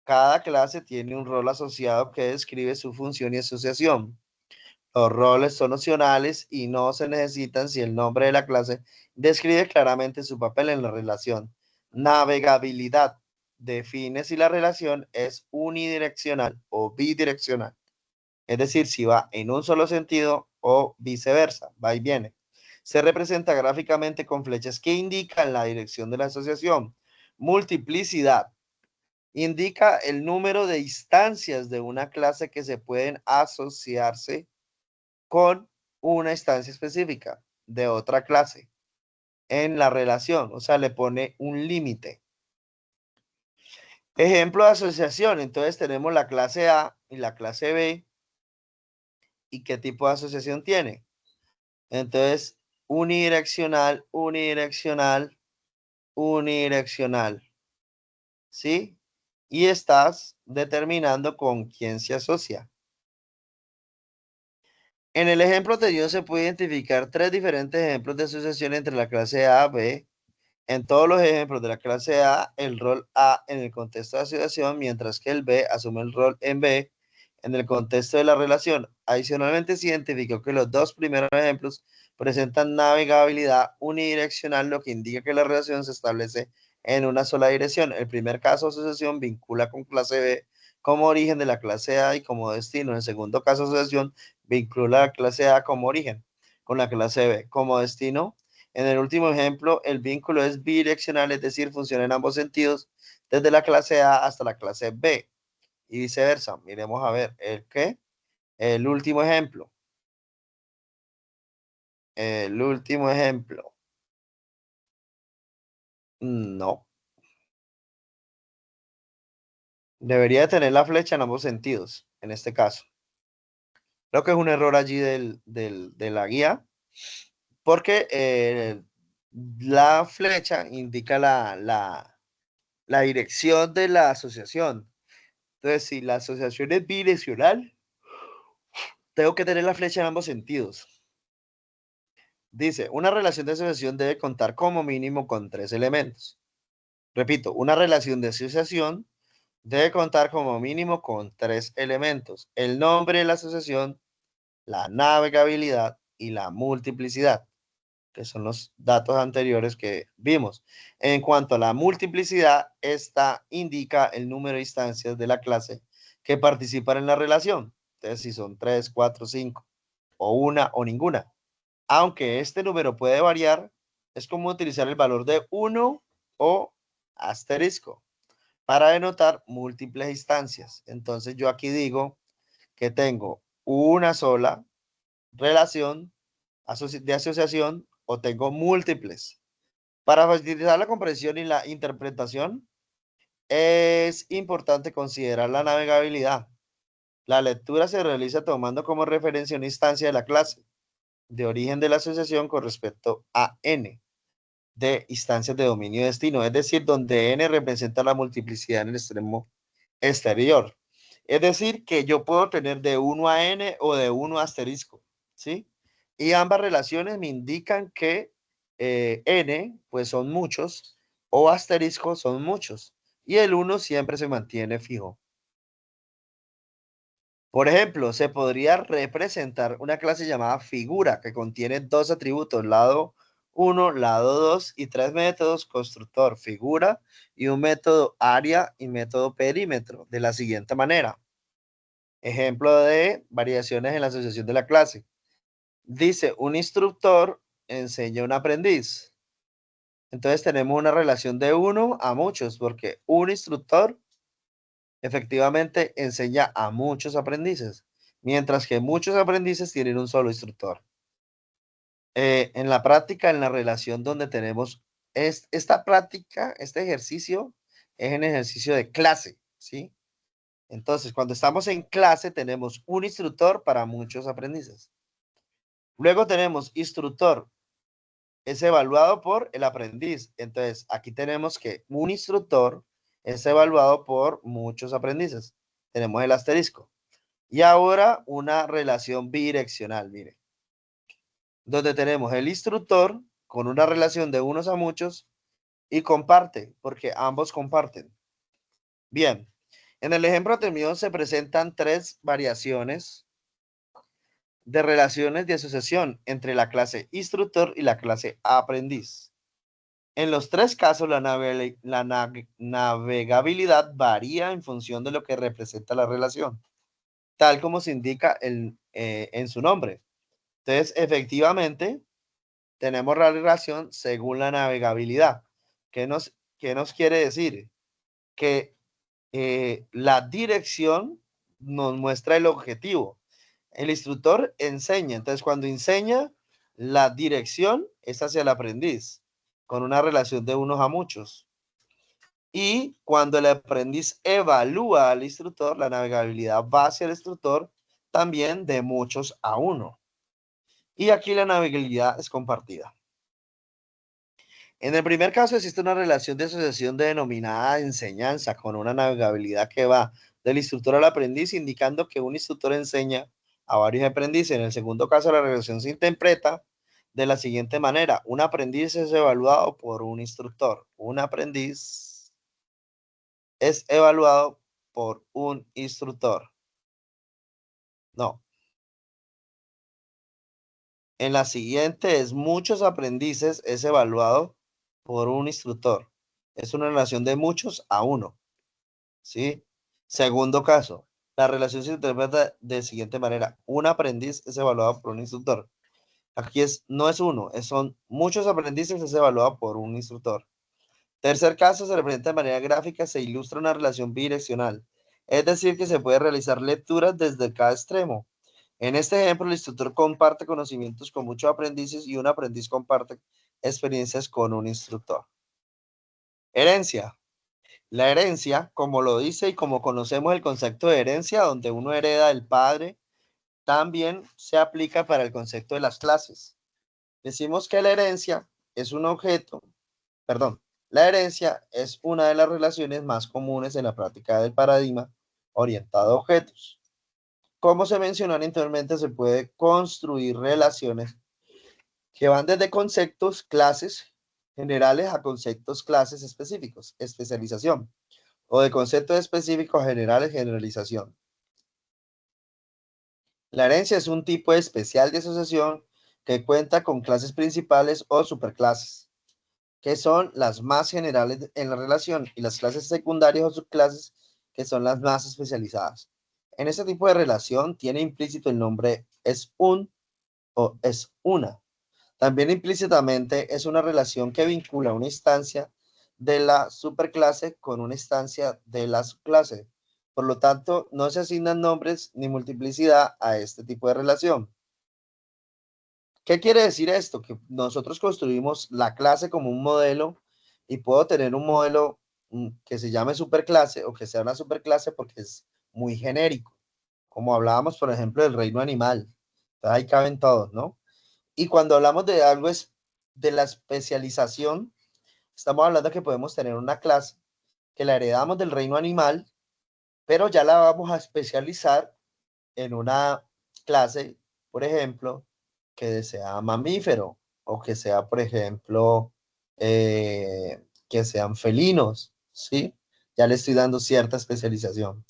Cada clase tiene un rol asociado que describe su función y asociación. Los roles son opcionales y no se necesitan si el nombre de la clase describe claramente su papel en la relación. Navegabilidad. Define si la relación es unidireccional o bidireccional. Es decir, si va en un solo sentido o viceversa, va y viene. Se representa gráficamente con flechas que indican la dirección de la asociación. Multiplicidad. Indica el número de instancias de una clase que se pueden asociarse con una instancia específica de otra clase en la relación, o sea, le pone un límite. Ejemplo de asociación, entonces tenemos la clase A y la clase B, ¿y qué tipo de asociación tiene? Entonces, unidireccional, unidireccional, unidireccional, ¿sí? Y estás determinando con quién se asocia. En el ejemplo anterior se puede identificar tres diferentes ejemplos de asociación entre la clase A, B. En todos los ejemplos de la clase A, el rol A en el contexto de asociación, mientras que el B asume el rol en B en el contexto de la relación. Adicionalmente, se identificó que los dos primeros ejemplos presentan navegabilidad unidireccional, lo que indica que la relación se establece en una sola dirección. El primer caso de asociación vincula con clase B como origen de la clase A y como destino. En el segundo caso de asociación vincula la clase A como origen con la clase B como destino. En el último ejemplo, el vínculo es bidireccional, es decir, funciona en ambos sentidos, desde la clase A hasta la clase B y viceversa. Miremos a ver el qué. El último ejemplo. El último ejemplo. No. Debería tener la flecha en ambos sentidos, en este caso. Creo que es un error allí de la guía, porque la flecha indica la dirección de la asociación. Entonces, si la asociación es bidireccional, tengo que tener la flecha en ambos sentidos. Dice, una relación de asociación debe contar como mínimo con tres elementos. Repito, una relación de asociación debe contar como mínimo con tres elementos. El nombre de la asociación, la navegabilidad y la multiplicidad, que son los datos anteriores que vimos. En cuanto a la multiplicidad, esta indica el número de instancias de la clase que participan en la relación. Entonces, si son 3, 4, 5, o una o ninguna. Aunque este número puede variar, es como utilizar el valor de 1 o asterisco para denotar múltiples instancias. Entonces yo aquí digo que tengo una sola relación de asociación o tengo múltiples. Para facilitar la comprensión y la interpretación, es importante considerar la navegabilidad. La lectura se realiza tomando como referencia una instancia de la clase. de origen de la asociación con respecto a n de instancias de dominio y destino, es decir, donde n representa la multiplicidad en el extremo exterior. Es decir, que yo puedo tener de 1 a n o de 1 a asterisco, ¿sí? Y ambas relaciones me indican que n, pues son muchos, o asterisco son muchos, y el 1 siempre se mantiene fijo. Por ejemplo, se podría representar una clase llamada figura que contiene dos atributos, lado 1, lado 2 y tres métodos, constructor, figura y un método área y método perímetro, de la siguiente manera. Ejemplo de variaciones en la asociación de la clase. Dice, un instructor enseña a un aprendiz. Entonces tenemos una relación de 1 a muchos, porque un instructor efectivamente enseña a muchos aprendices, mientras que muchos aprendices tienen un solo instructor. En la práctica, en la relación donde tenemos esta práctica, este ejercicio, es en ejercicio de clase, ¿sí? Entonces, cuando estamos en clase, tenemos un instructor para muchos aprendices. Luego tenemos instructor, es evaluado por el aprendiz. Entonces, aquí tenemos que un instructor es evaluado por muchos aprendices. Tenemos el asterisco. Y ahora una relación bidireccional, mire, donde tenemos el instructor con una relación de unos a muchos y comparte, porque ambos comparten. Bien, en el ejemplo anterior se presentan tres variaciones de relaciones de asociación entre la clase instructor y la clase aprendiz. En los tres casos, la navegabilidad varía en función de lo que representa la relación, tal como se indica en su nombre. Entonces, efectivamente, tenemos la relación según la navegabilidad. Qué nos quiere decir? Que la dirección nos muestra el objetivo. El instructor enseña, entonces cuando enseña, la dirección es hacia el aprendiz, con una relación de unos a muchos. Y cuando el aprendiz evalúa al instructor, la navegabilidad va hacia el instructor también de muchos a uno. Y aquí la navegabilidad es compartida. En el primer caso existe una relación de asociación denominada enseñanza con una navegabilidad que va del instructor al aprendiz, indicando que un instructor enseña a varios aprendices. En el segundo caso, la relación se interpreta de la siguiente manera. Un aprendiz es evaluado por un instructor. Un aprendiz es evaluado por un instructor. No. En la siguiente es muchos aprendices es evaluado por un instructor. Es una relación de muchos a uno. ¿Sí? Segundo caso, la relación se interpreta de siguiente manera. Un aprendiz es evaluado por un instructor. Aquí no es uno, son muchos aprendices es evaluado por un instructor. Tercer caso, se representa de manera gráfica, se ilustra una relación bidireccional. Es decir, que se puede realizar lecturas desde cada extremo. En este ejemplo, el instructor comparte conocimientos con muchos aprendices y un aprendiz comparte experiencias con un instructor. Herencia. La herencia, como lo dice y como conocemos el concepto de herencia, donde uno hereda del padre, también se aplica para el concepto de las clases. Decimos que la herencia es un objeto, perdón, la herencia es una de las relaciones más comunes en la práctica del paradigma orientado a objetos. Como se mencionó anteriormente, se puede construir relaciones que van desde conceptos, clases generales a conceptos, clases específicos, especialización, o de conceptos específicos generales, generalización. La herencia es un tipo especial de asociación que cuenta con clases principales o superclases, que son las más generales en la relación, y las clases secundarias o subclases, que son las más especializadas. En este tipo de relación tiene implícito el nombre es un o es una. También implícitamente es una relación que vincula una instancia de la superclase con una instancia de la subclase. Por lo tanto, no se asignan nombres ni multiplicidad a este tipo de relación. ¿Qué quiere decir esto? Que nosotros construimos la clase como un modelo y puedo tener un modelo que se llame superclase o que sea una superclase porque es muy genérico. Como hablábamos, por ejemplo, del reino animal. Entonces ahí caben todos, ¿no? Y cuando hablamos de algo es de la especialización, estamos hablando que podemos tener una clase que la heredamos del reino animal, pero ya la vamos a especializar en una clase, por ejemplo, que sea mamífero o que sea, por ejemplo, que sean felinos, ¿sí? Ya le estoy dando cierta especialización.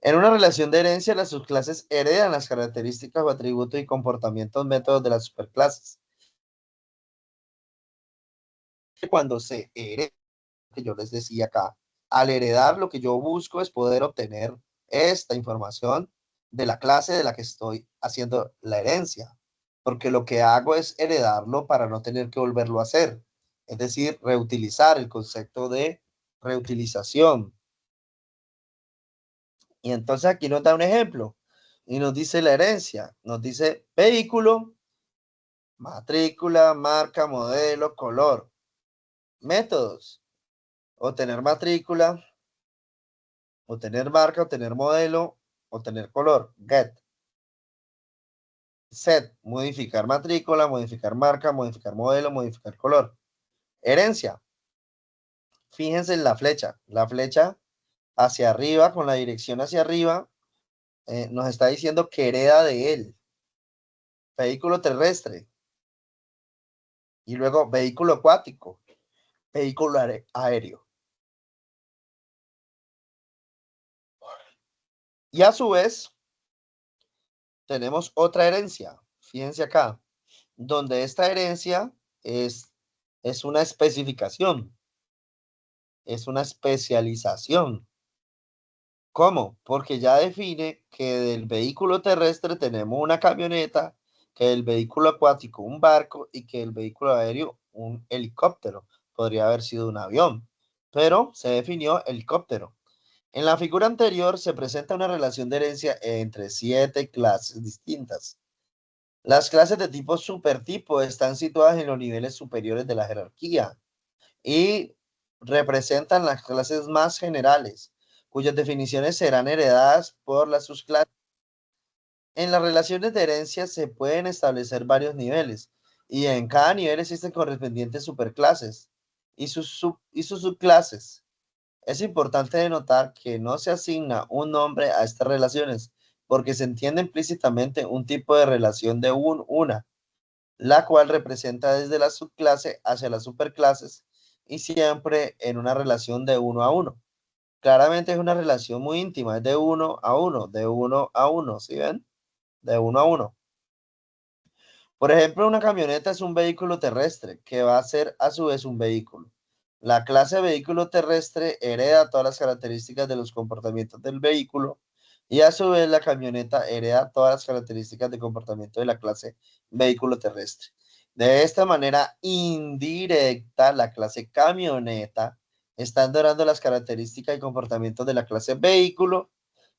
En una relación de herencia, las subclases heredan las características o atributos y comportamientos métodos de las superclases. Cuando se hereda, que yo les decía acá, al heredar lo que yo busco es poder obtener esta información de la clase de la que estoy haciendo la herencia, porque lo que hago es heredarlo para no tener que volverlo a hacer, es decir, reutilizar el concepto de reutilización. Y entonces aquí nos da un ejemplo y nos dice la herencia, nos dice vehículo, matrícula, marca, modelo, color, métodos, obtener matrícula, obtener marca, obtener modelo, obtener color, get, set, modificar matrícula, modificar marca, modificar modelo, modificar color. Herencia, fíjense en la flecha hacia arriba, con la dirección hacia arriba, nos está diciendo que hereda de él. Vehículo terrestre, y luego vehículo acuático, vehículo aéreo. Y a su vez, tenemos otra herencia, fíjense acá, donde esta herencia es, es una especificación, es una especialización. ¿Cómo? Porque ya define que del vehículo terrestre tenemos una camioneta, que del vehículo acuático un barco y que del vehículo aéreo un helicóptero. Podría haber sido un avión, pero se definió helicóptero. En la figura anterior se presenta una relación de herencia entre 7 clases distintas. Las clases de tipo supertipo están situadas en los niveles superiores de la jerarquía y representan las clases más generales, cuyas definiciones serán heredadas por las subclases. En las relaciones de herencia se pueden establecer varios niveles y en cada nivel existen correspondientes superclases y sus subclases. Es importante denotar que no se asigna un nombre a estas relaciones porque se entiende implícitamente un tipo de relación de una, la cual representa desde la subclase hacia las superclases y siempre en una relación de uno a uno. Claramente es una relación muy íntima, es de uno a uno, de uno a uno, ¿sí ven? De uno a uno. Por ejemplo, una camioneta es un vehículo terrestre que va a ser a su vez un vehículo. La clase de vehículo terrestre hereda todas las características de los comportamientos del vehículo y a su vez la camioneta hereda todas las características de comportamiento de la clase vehículo terrestre. De esta manera indirecta, la clase camioneta está heredando las características y comportamientos de la clase vehículo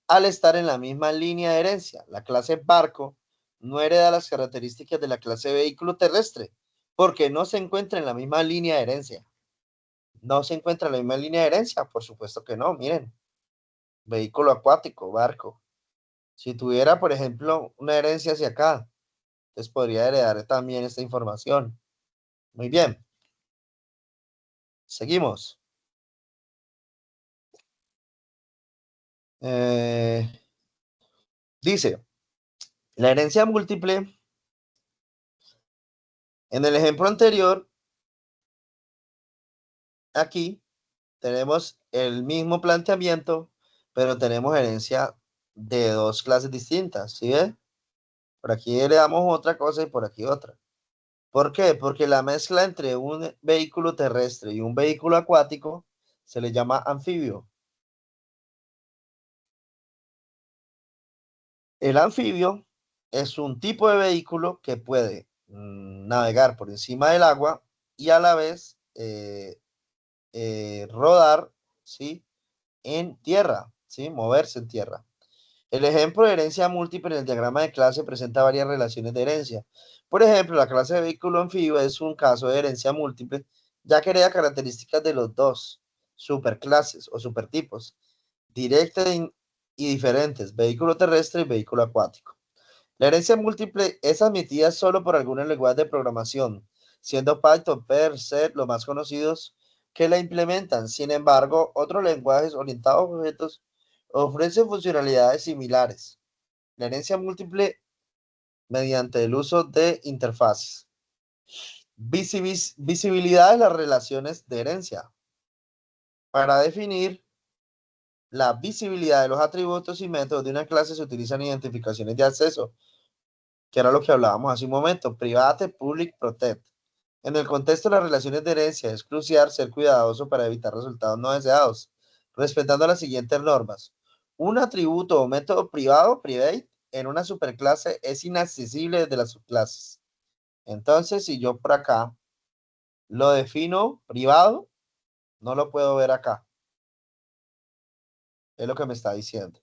al estar en la misma línea de herencia. La clase barco no hereda las características de la clase vehículo terrestre porque no se encuentra en la misma línea de herencia. No se encuentra en la misma línea de herencia, por supuesto que no. Miren, vehículo acuático, barco. Si tuviera, por ejemplo, una herencia hacia acá, entonces podría heredar también esta información. Muy bien. Seguimos. Eh, dice, la herencia múltiple, en el ejemplo anterior, aquí tenemos el mismo planteamiento, pero tenemos herencia de dos clases distintas, ¿sí ven? Por aquí le damos otra cosa y por aquí otra. ¿Por qué? Porque la mezcla entre un vehículo terrestre y un vehículo acuático se le llama anfibio. El anfibio es un tipo de vehículo que puede navegar por encima del agua y a la vez rodar, ¿sí? En tierra, ¿sí? Moverse en tierra. El ejemplo de herencia múltiple en el diagrama de clase presenta varias relaciones de herencia. Por ejemplo, la clase de vehículo anfibio es un caso de herencia múltiple, ya que hereda características de los dos superclases o supertipos, directas y diferentes, vehículo terrestre y vehículo acuático. La herencia múltiple es admitida solo por algunos lenguajes de programación, siendo Python, Perl, C los más conocidos que la implementan. Sin embargo, otros lenguajes orientados a objetos ofrecen funcionalidades similares. La herencia múltiple mediante el uso de interfaces. Visibilidad de las relaciones de herencia. Para definir la visibilidad de los atributos y métodos de una clase se utilizan identificaciones de acceso, que era lo que hablábamos hace un momento, private, public, protect. En el contexto de las relaciones de herencia es crucial ser cuidadoso para evitar resultados no deseados, respetando las siguientes normas. Un atributo o método privado, private, en una superclase es inaccesible desde las subclases. Entonces, si yo por acá lo defino privado, no lo puedo ver acá. Es lo que me está diciendo.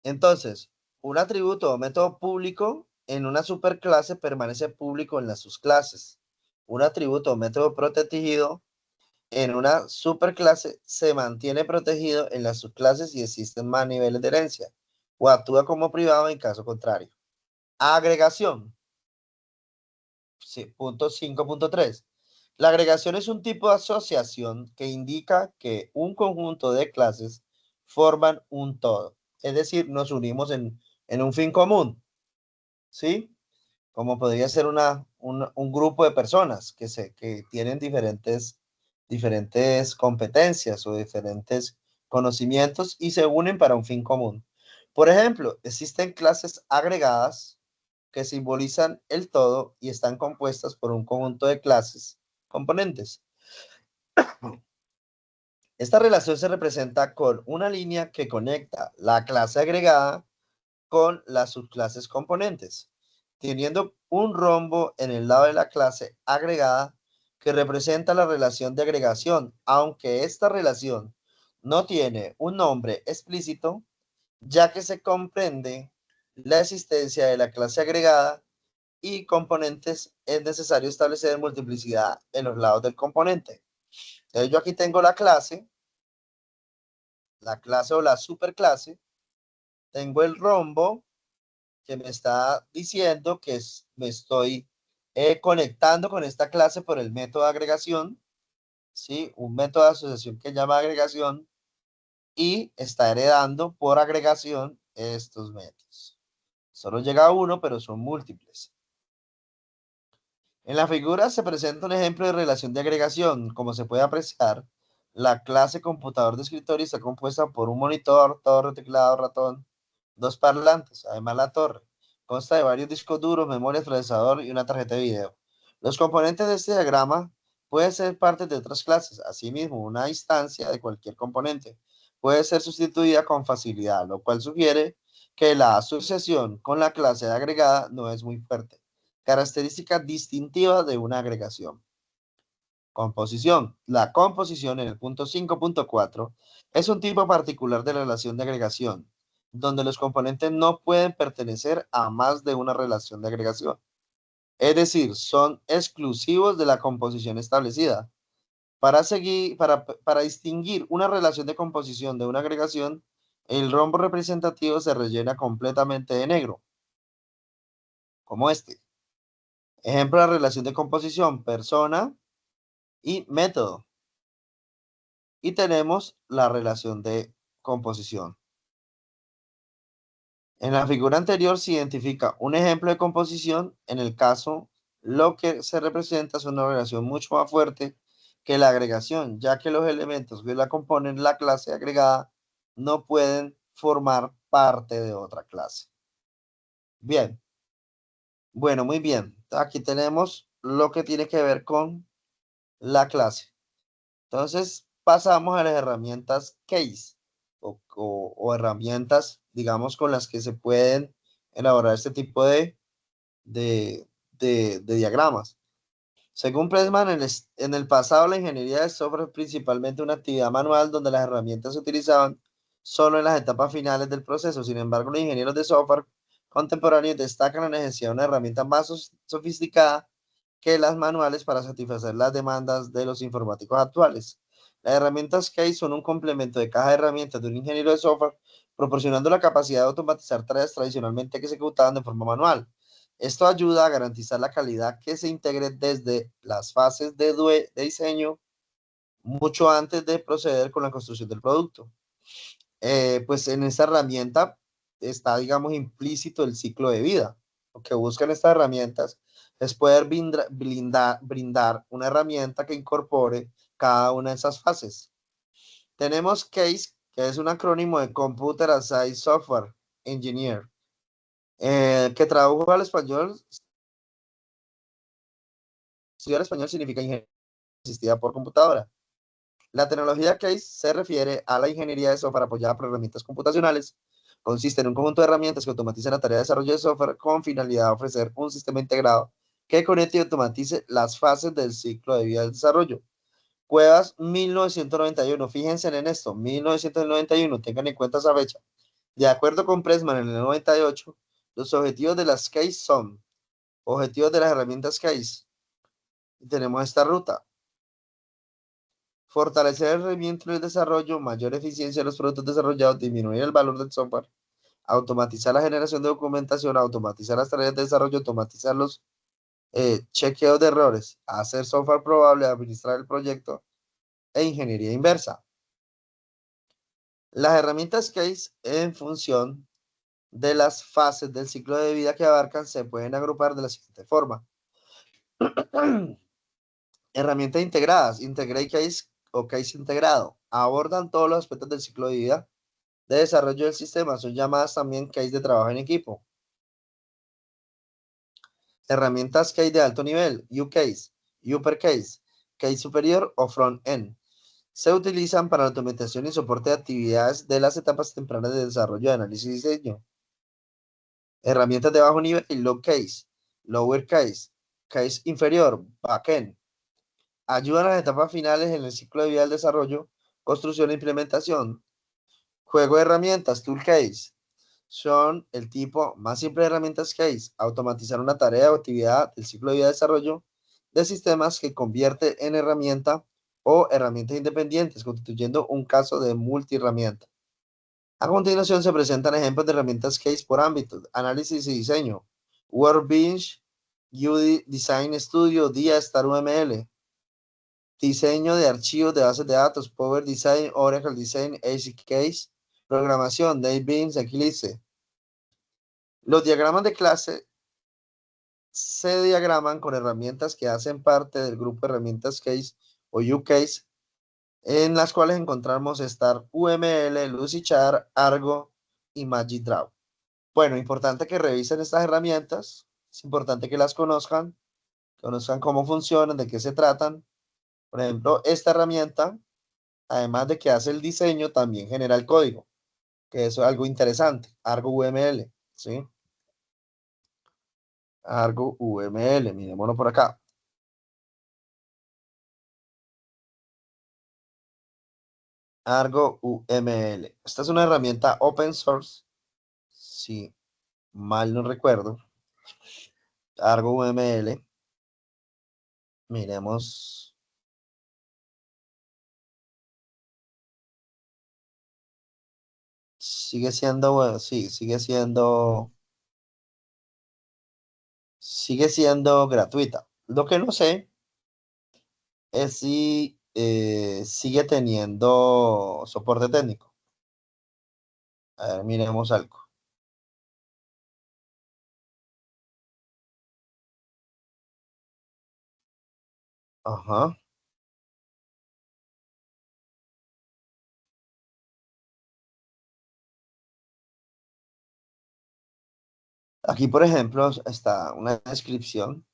Entonces, un atributo o método público en una superclase permanece público en las subclases. Un atributo o método protegido en una superclase se mantiene protegido en las subclases si existen más niveles de herencia o actúa como privado en caso contrario. Agregación. Sí, punto 5.3. La agregación es un tipo de asociación que indica que un conjunto de clases forman un todo. Es decir, nos unimos en un fin común, ¿sí? Como podría ser un grupo de personas que tienen diferentes competencias o diferentes conocimientos y se unen para un fin común. Por ejemplo, existen clases agregadas que simbolizan el todo y están compuestas por un conjunto de clases componentes. Esta relación se representa con una línea que conecta la clase agregada con las subclases componentes, teniendo un rombo en el lado de la clase agregada que representa la relación de agregación, aunque esta relación no tiene un nombre explícito, ya que se comprende la existencia de la clase agregada y componentes, es necesario establecer multiplicidad en los lados del componente. Entonces yo aquí tengo la clase o la superclase, tengo el rombo que me está diciendo que me estoy conectando con esta clase por el método de agregación, ¿sí? Un método de asociación que llama agregación y está heredando por agregación estos métodos. Solo llega a uno, pero son múltiples. En la figura se presenta un ejemplo de relación de agregación. Como se puede apreciar, la clase computador de escritorio está compuesta por un monitor, torre, teclado, ratón, dos parlantes. Además, la torre consta de varios discos duros, memoria, procesador y una tarjeta de video. Los componentes de este diagrama pueden ser parte de otras clases. Asimismo, una instancia de cualquier componente puede ser sustituida con facilidad, lo cual sugiere que la asociación con la clase agregada no es muy fuerte. Característica distintiva de una agregación. Composición. La composición en el punto 5.4 es un tipo particular de relación de agregación, donde los componentes no pueden pertenecer a más de una relación de agregación. Es decir, son exclusivos de la composición establecida. Para distinguir una relación de composición de una agregación, el rombo representativo se rellena completamente de negro, como este. Ejemplo de relación de composición, persona y método. Y tenemos la relación de composición. En la figura anterior se identifica un ejemplo de composición. En el caso, lo que se representa es una relación mucho más fuerte que la agregación, ya que los elementos que la componen la clase agregada no pueden formar parte de otra clase. Bien. Bueno, muy bien. Aquí tenemos lo que tiene que ver con la clase. Entonces, pasamos a las herramientas case o herramientas, digamos, con las que se pueden elaborar este tipo de diagramas. Según Pressman, en el pasado la ingeniería de software es principalmente una actividad manual donde las herramientas se utilizaban solo en las etapas finales del proceso. Sin embargo, los ingenieros de software contemporáneos destacan la necesidad de una herramienta más sofisticada que las manuales para satisfacer las demandas de los informáticos actuales. Las herramientas CASE son un complemento de caja de herramientas de un ingeniero de software proporcionando la capacidad de automatizar tareas tradicionalmente que se ejecutaban de forma manual. Esto ayuda a garantizar la calidad que se integre desde las fases de diseño mucho antes de proceder con la construcción del producto. Pues en esta herramienta está, digamos, implícito el ciclo de vida. Lo que buscan estas herramientas es poder brindar una herramienta que incorpore cada una de esas fases. Tenemos CASE, que es un acrónimo de Computer Assisted Software Engineer, que tradujo al español, estudiar español significa ingeniería asistida por computadora. La tecnología CASE se refiere a la ingeniería de software apoyada por herramientas computacionales. Consiste en un conjunto de herramientas que automatizan la tarea de desarrollo de software con finalidad de ofrecer un sistema integrado que conecte y automatice las fases del ciclo de vida del desarrollo. Cuevas 1991, fíjense en esto, 1991, tengan en cuenta esa fecha. De acuerdo con Pressman en el 98, los objetivos de las CASE son objetivos de las herramientas CASE. Y tenemos esta ruta. Fortalecer el rendimiento del desarrollo, mayor eficiencia de los productos desarrollados, disminuir el valor del software, automatizar la generación de documentación, automatizar las tareas de desarrollo, automatizar los chequeos de errores, hacer software probable, administrar el proyecto e ingeniería inversa. Las herramientas CASE en función de las fases del ciclo de vida que abarcan se pueden agrupar de la siguiente forma. Herramientas integradas, Integrate Case o Case integrado, abordan todos los aspectos del ciclo de vida de desarrollo del sistema, son llamadas también case de trabajo en equipo. Herramientas case de alto nivel, UCase, Uppercase, case superior o front-end. Se utilizan para la automatización y soporte de actividades de las etapas tempranas de desarrollo de análisis y diseño. Herramientas de bajo nivel, low case, lower case, case inferior, backend. Ayudan a las etapas finales en el ciclo de vida del desarrollo, construcción e implementación. Juego de herramientas, tool case. Son el tipo más simple de herramientas case, automatizar una tarea o actividad del ciclo de vida de desarrollo de sistemas que convierte en herramienta o herramientas independientes, constituyendo un caso de multiherramienta. A continuación se presentan ejemplos de herramientas case por ámbitos, análisis y diseño, Workbench, UD Design Studio, DIA, Star UML, diseño de archivos de bases de datos, Power Design, Oracle Design, ASIC Case, programación, NetBeans, Eclipse. Los diagramas de clase se diagraman con herramientas que hacen parte del grupo de herramientas Case o UCase, en las cuales encontramos Star UML, Lucidchart, Argo y MagicDraw. Bueno, importante que revisen estas herramientas, es importante que las conozcan cómo funcionan, de qué se tratan. Por ejemplo, esta herramienta, además de que hace el diseño, también genera el código, que eso es algo interesante, Argo UML, ¿sí? Argo UML, miremoslo por acá. Argo UML. Esta es una herramienta open source, si mal no recuerdo. Argo UML. Miremos. Sigue siendo, bueno, sí, sigue siendo gratuita. Lo que no sé es si sigue teniendo soporte técnico. A ver, miremos algo. Ajá. Aquí, por ejemplo, está una descripción.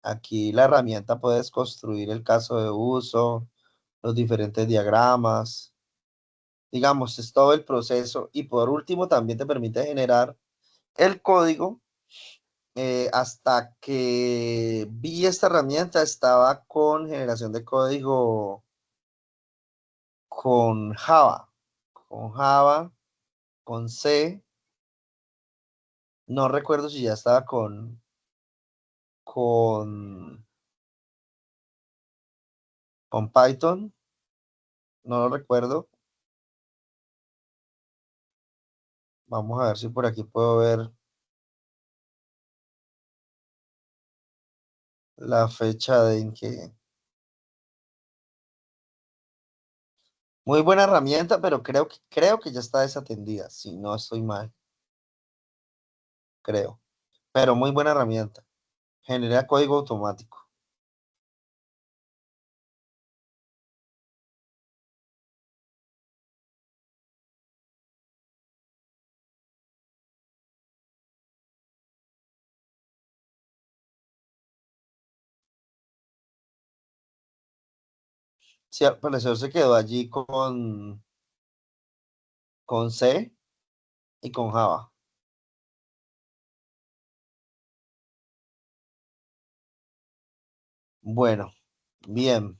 Aquí la herramienta puedes construir el caso de uso, los diferentes diagramas, digamos, es todo el proceso. Y por último, también te permite generar el código. Hasta que vi esta herramienta, estaba con generación de código con Java, con C. No recuerdo si ya estaba con, con Python, no lo recuerdo. Vamos a ver si por aquí puedo ver la fecha de en que... Muy buena herramienta, pero creo que ya está desatendida, si no estoy mal, creo. Pero muy buena herramienta. Genera código automático. Sí, al parecer se quedó allí con C y con Java. Bueno, bien.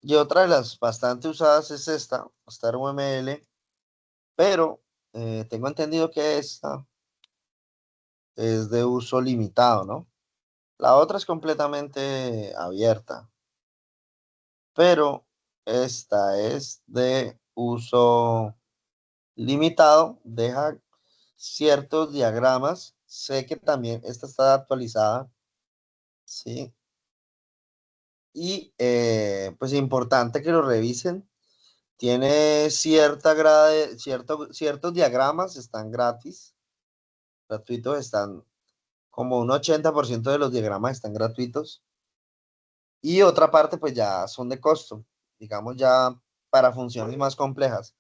Y otra de las bastante usadas es esta RUML, pero tengo entendido que esta es de uso limitado, ¿no? La otra es completamente abierta, pero esta es de uso limitado, deja ciertos diagramas. Sé que también esta está actualizada, ¿sí? Y pues importante que lo revisen. Tiene cierta ciertos diagramas, están gratis, gratuitos, están como un 80% de los diagramas están gratuitos. Y otra parte pues ya son de costo, digamos ya para funciones más complejas.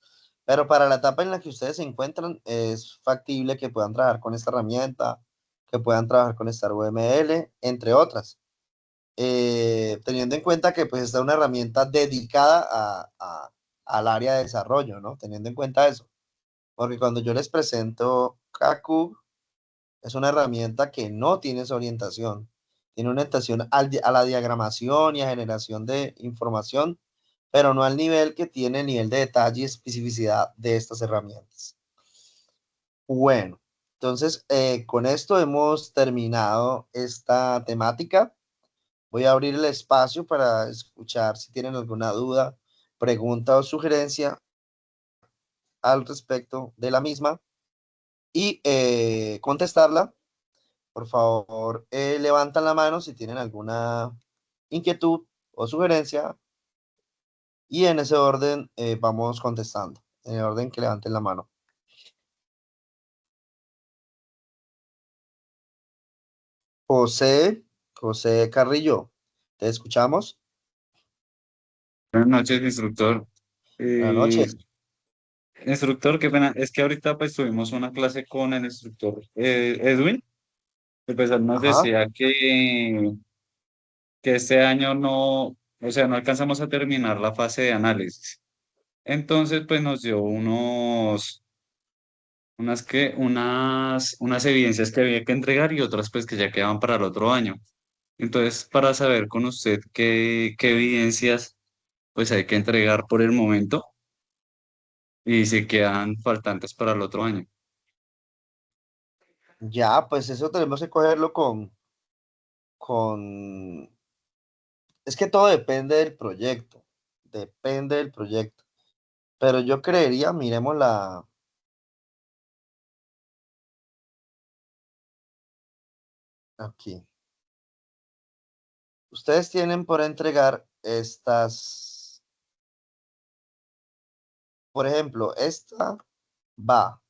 Pero para la etapa en la que ustedes se encuentran, es factible que puedan trabajar con esta herramienta, que puedan trabajar con esta UML, entre otras. Teniendo en cuenta que pues esta es una herramienta dedicada al área de desarrollo, ¿no? Teniendo en cuenta eso. Porque cuando yo les presento Kaku, es una herramienta que no tiene esa orientación. Tiene una orientación a la diagramación y a generación de información, pero no al nivel que tiene el nivel de detalle y especificidad de estas herramientas. Bueno, entonces con esto hemos terminado esta temática. Voy a abrir el espacio para escuchar si tienen alguna duda, pregunta o sugerencia al respecto de la misma y contestarla. Por favor, levantan la mano si tienen alguna inquietud o sugerencia y en ese orden vamos contestando, en el orden que levanten la mano. José, José Carrillo, ¿te escuchamos? Buenas noches, instructor. Buenas Eh, noches. Instructor, qué pena. Es que ahorita pues tuvimos una clase con el instructor Edwin, y pues él nos Ajá, decía que este año no, o sea, no alcanzamos a terminar la fase de análisis. Entonces, pues nos dio unas evidencias que había que entregar y otras pues que ya quedaban para el otro año. Entonces, para saber con usted qué evidencias pues hay que entregar por el momento y si quedan faltantes para el otro año. ya, pues eso tenemos que cogerlo con... Es que todo depende del proyecto, pero yo creería, miremos aquí. Ustedes tienen por entregar estas, por ejemplo, esta va.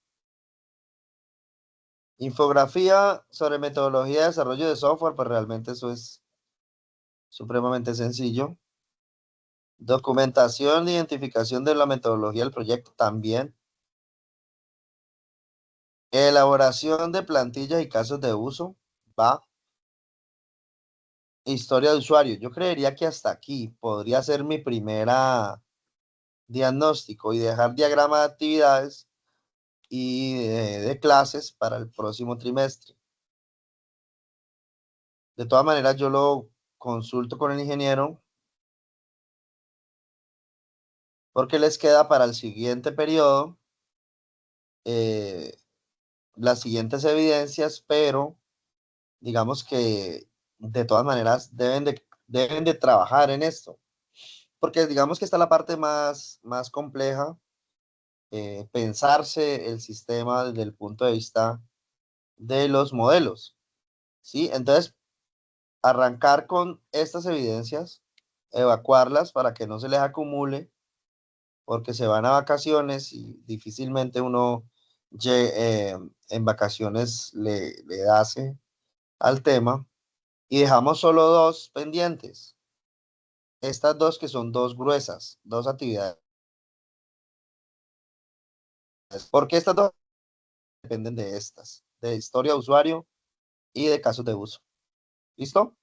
Infografía sobre metodología de desarrollo de software, pues realmente eso es supremamente sencillo. Documentación de identificación de la metodología del proyecto también. Elaboración de plantillas y casos de uso, va. Historia de usuario. Yo creería que hasta aquí podría ser mi primera diagnóstico y dejar diagrama de actividades y de clases para el próximo trimestre. De todas maneras, yo lo consulto con el ingeniero porque les queda para el siguiente periodo eh, las siguientes evidencias, pero digamos que de todas maneras deben de deben de trabajar en esto, porque digamos que está la parte más compleja, pensarse el sistema desde el punto de vista de los modelos, ¿sí? Entonces, arrancar con estas evidencias, evacuarlas para que no se les acumule, porque se van a vacaciones y difícilmente uno en vacaciones le hace al tema, y dejamos solo dos pendientes. Estas dos que son dos gruesas, dos actividades. Porque estas dos dependen de estas, de historia de usuario y de casos de uso. ¿Listo?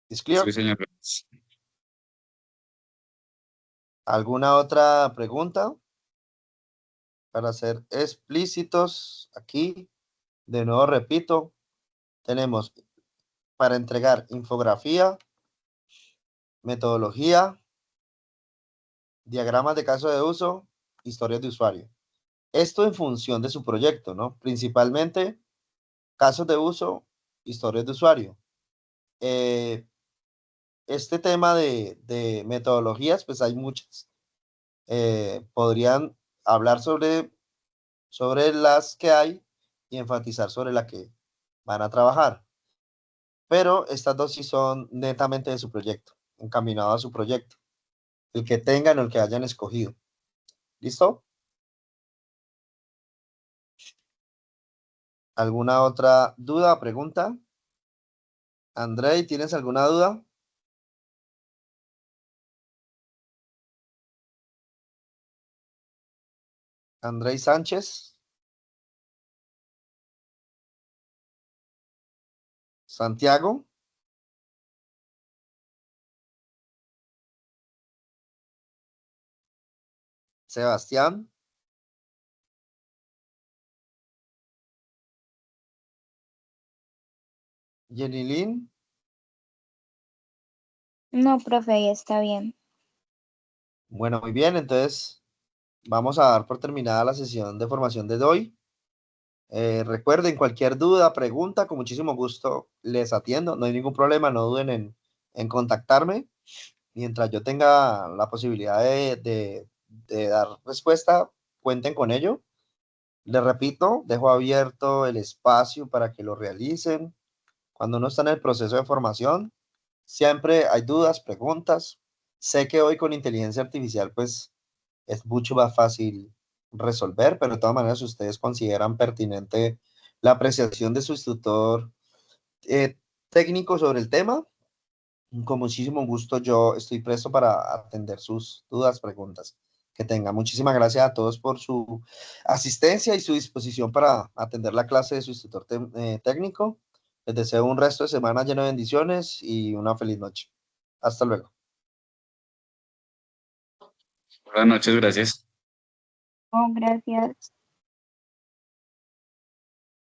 ¿Es Sí, clear? señor. ¿Alguna otra pregunta? Para ser explícitos aquí, de nuevo repito, tenemos para entregar infografía, metodología, diagramas de caso de uso, historias de usuario. Esto en función de su proyecto, ¿no? Principalmente casos de uso, historias de usuario. Este tema de metodologías, pues hay muchas. Podrían hablar sobre las que hay y enfatizar sobre la que van a trabajar. Pero estas dos sí son netamente de su proyecto, encaminado a su proyecto, el que tengan o el que hayan escogido. ¿Listo? ¿Alguna otra duda o pregunta? Andrei, ¿tienes alguna duda? Andrei Sánchez, Santiago, Sebastián, Jenilyn. No, profe, ya está bien. Bueno, muy bien, entonces vamos a dar por terminada la sesión de formación de hoy. Recuerden, cualquier duda, pregunta, con muchísimo gusto les atiendo. No hay ningún problema, no duden en contactarme. Mientras yo tenga la posibilidad de dar respuesta, cuenten con ello. Les repito, dejo abierto el espacio para que lo realicen. Cuando uno está en el proceso de formación, siempre hay dudas, preguntas. Sé que hoy con inteligencia artificial, pues es mucho más fácil resolver, pero de todas maneras, si ustedes consideran pertinente la apreciación de su instructor técnico sobre el tema, con muchísimo gusto yo estoy presto para atender sus dudas, preguntas que tengan. Muchísimas gracias a todos por su asistencia y su disposición para atender la clase de su instructor técnico. Les deseo un resto de semana lleno de bendiciones y una feliz noche. Hasta luego. Buenas noches, gracias. Oh, gracias.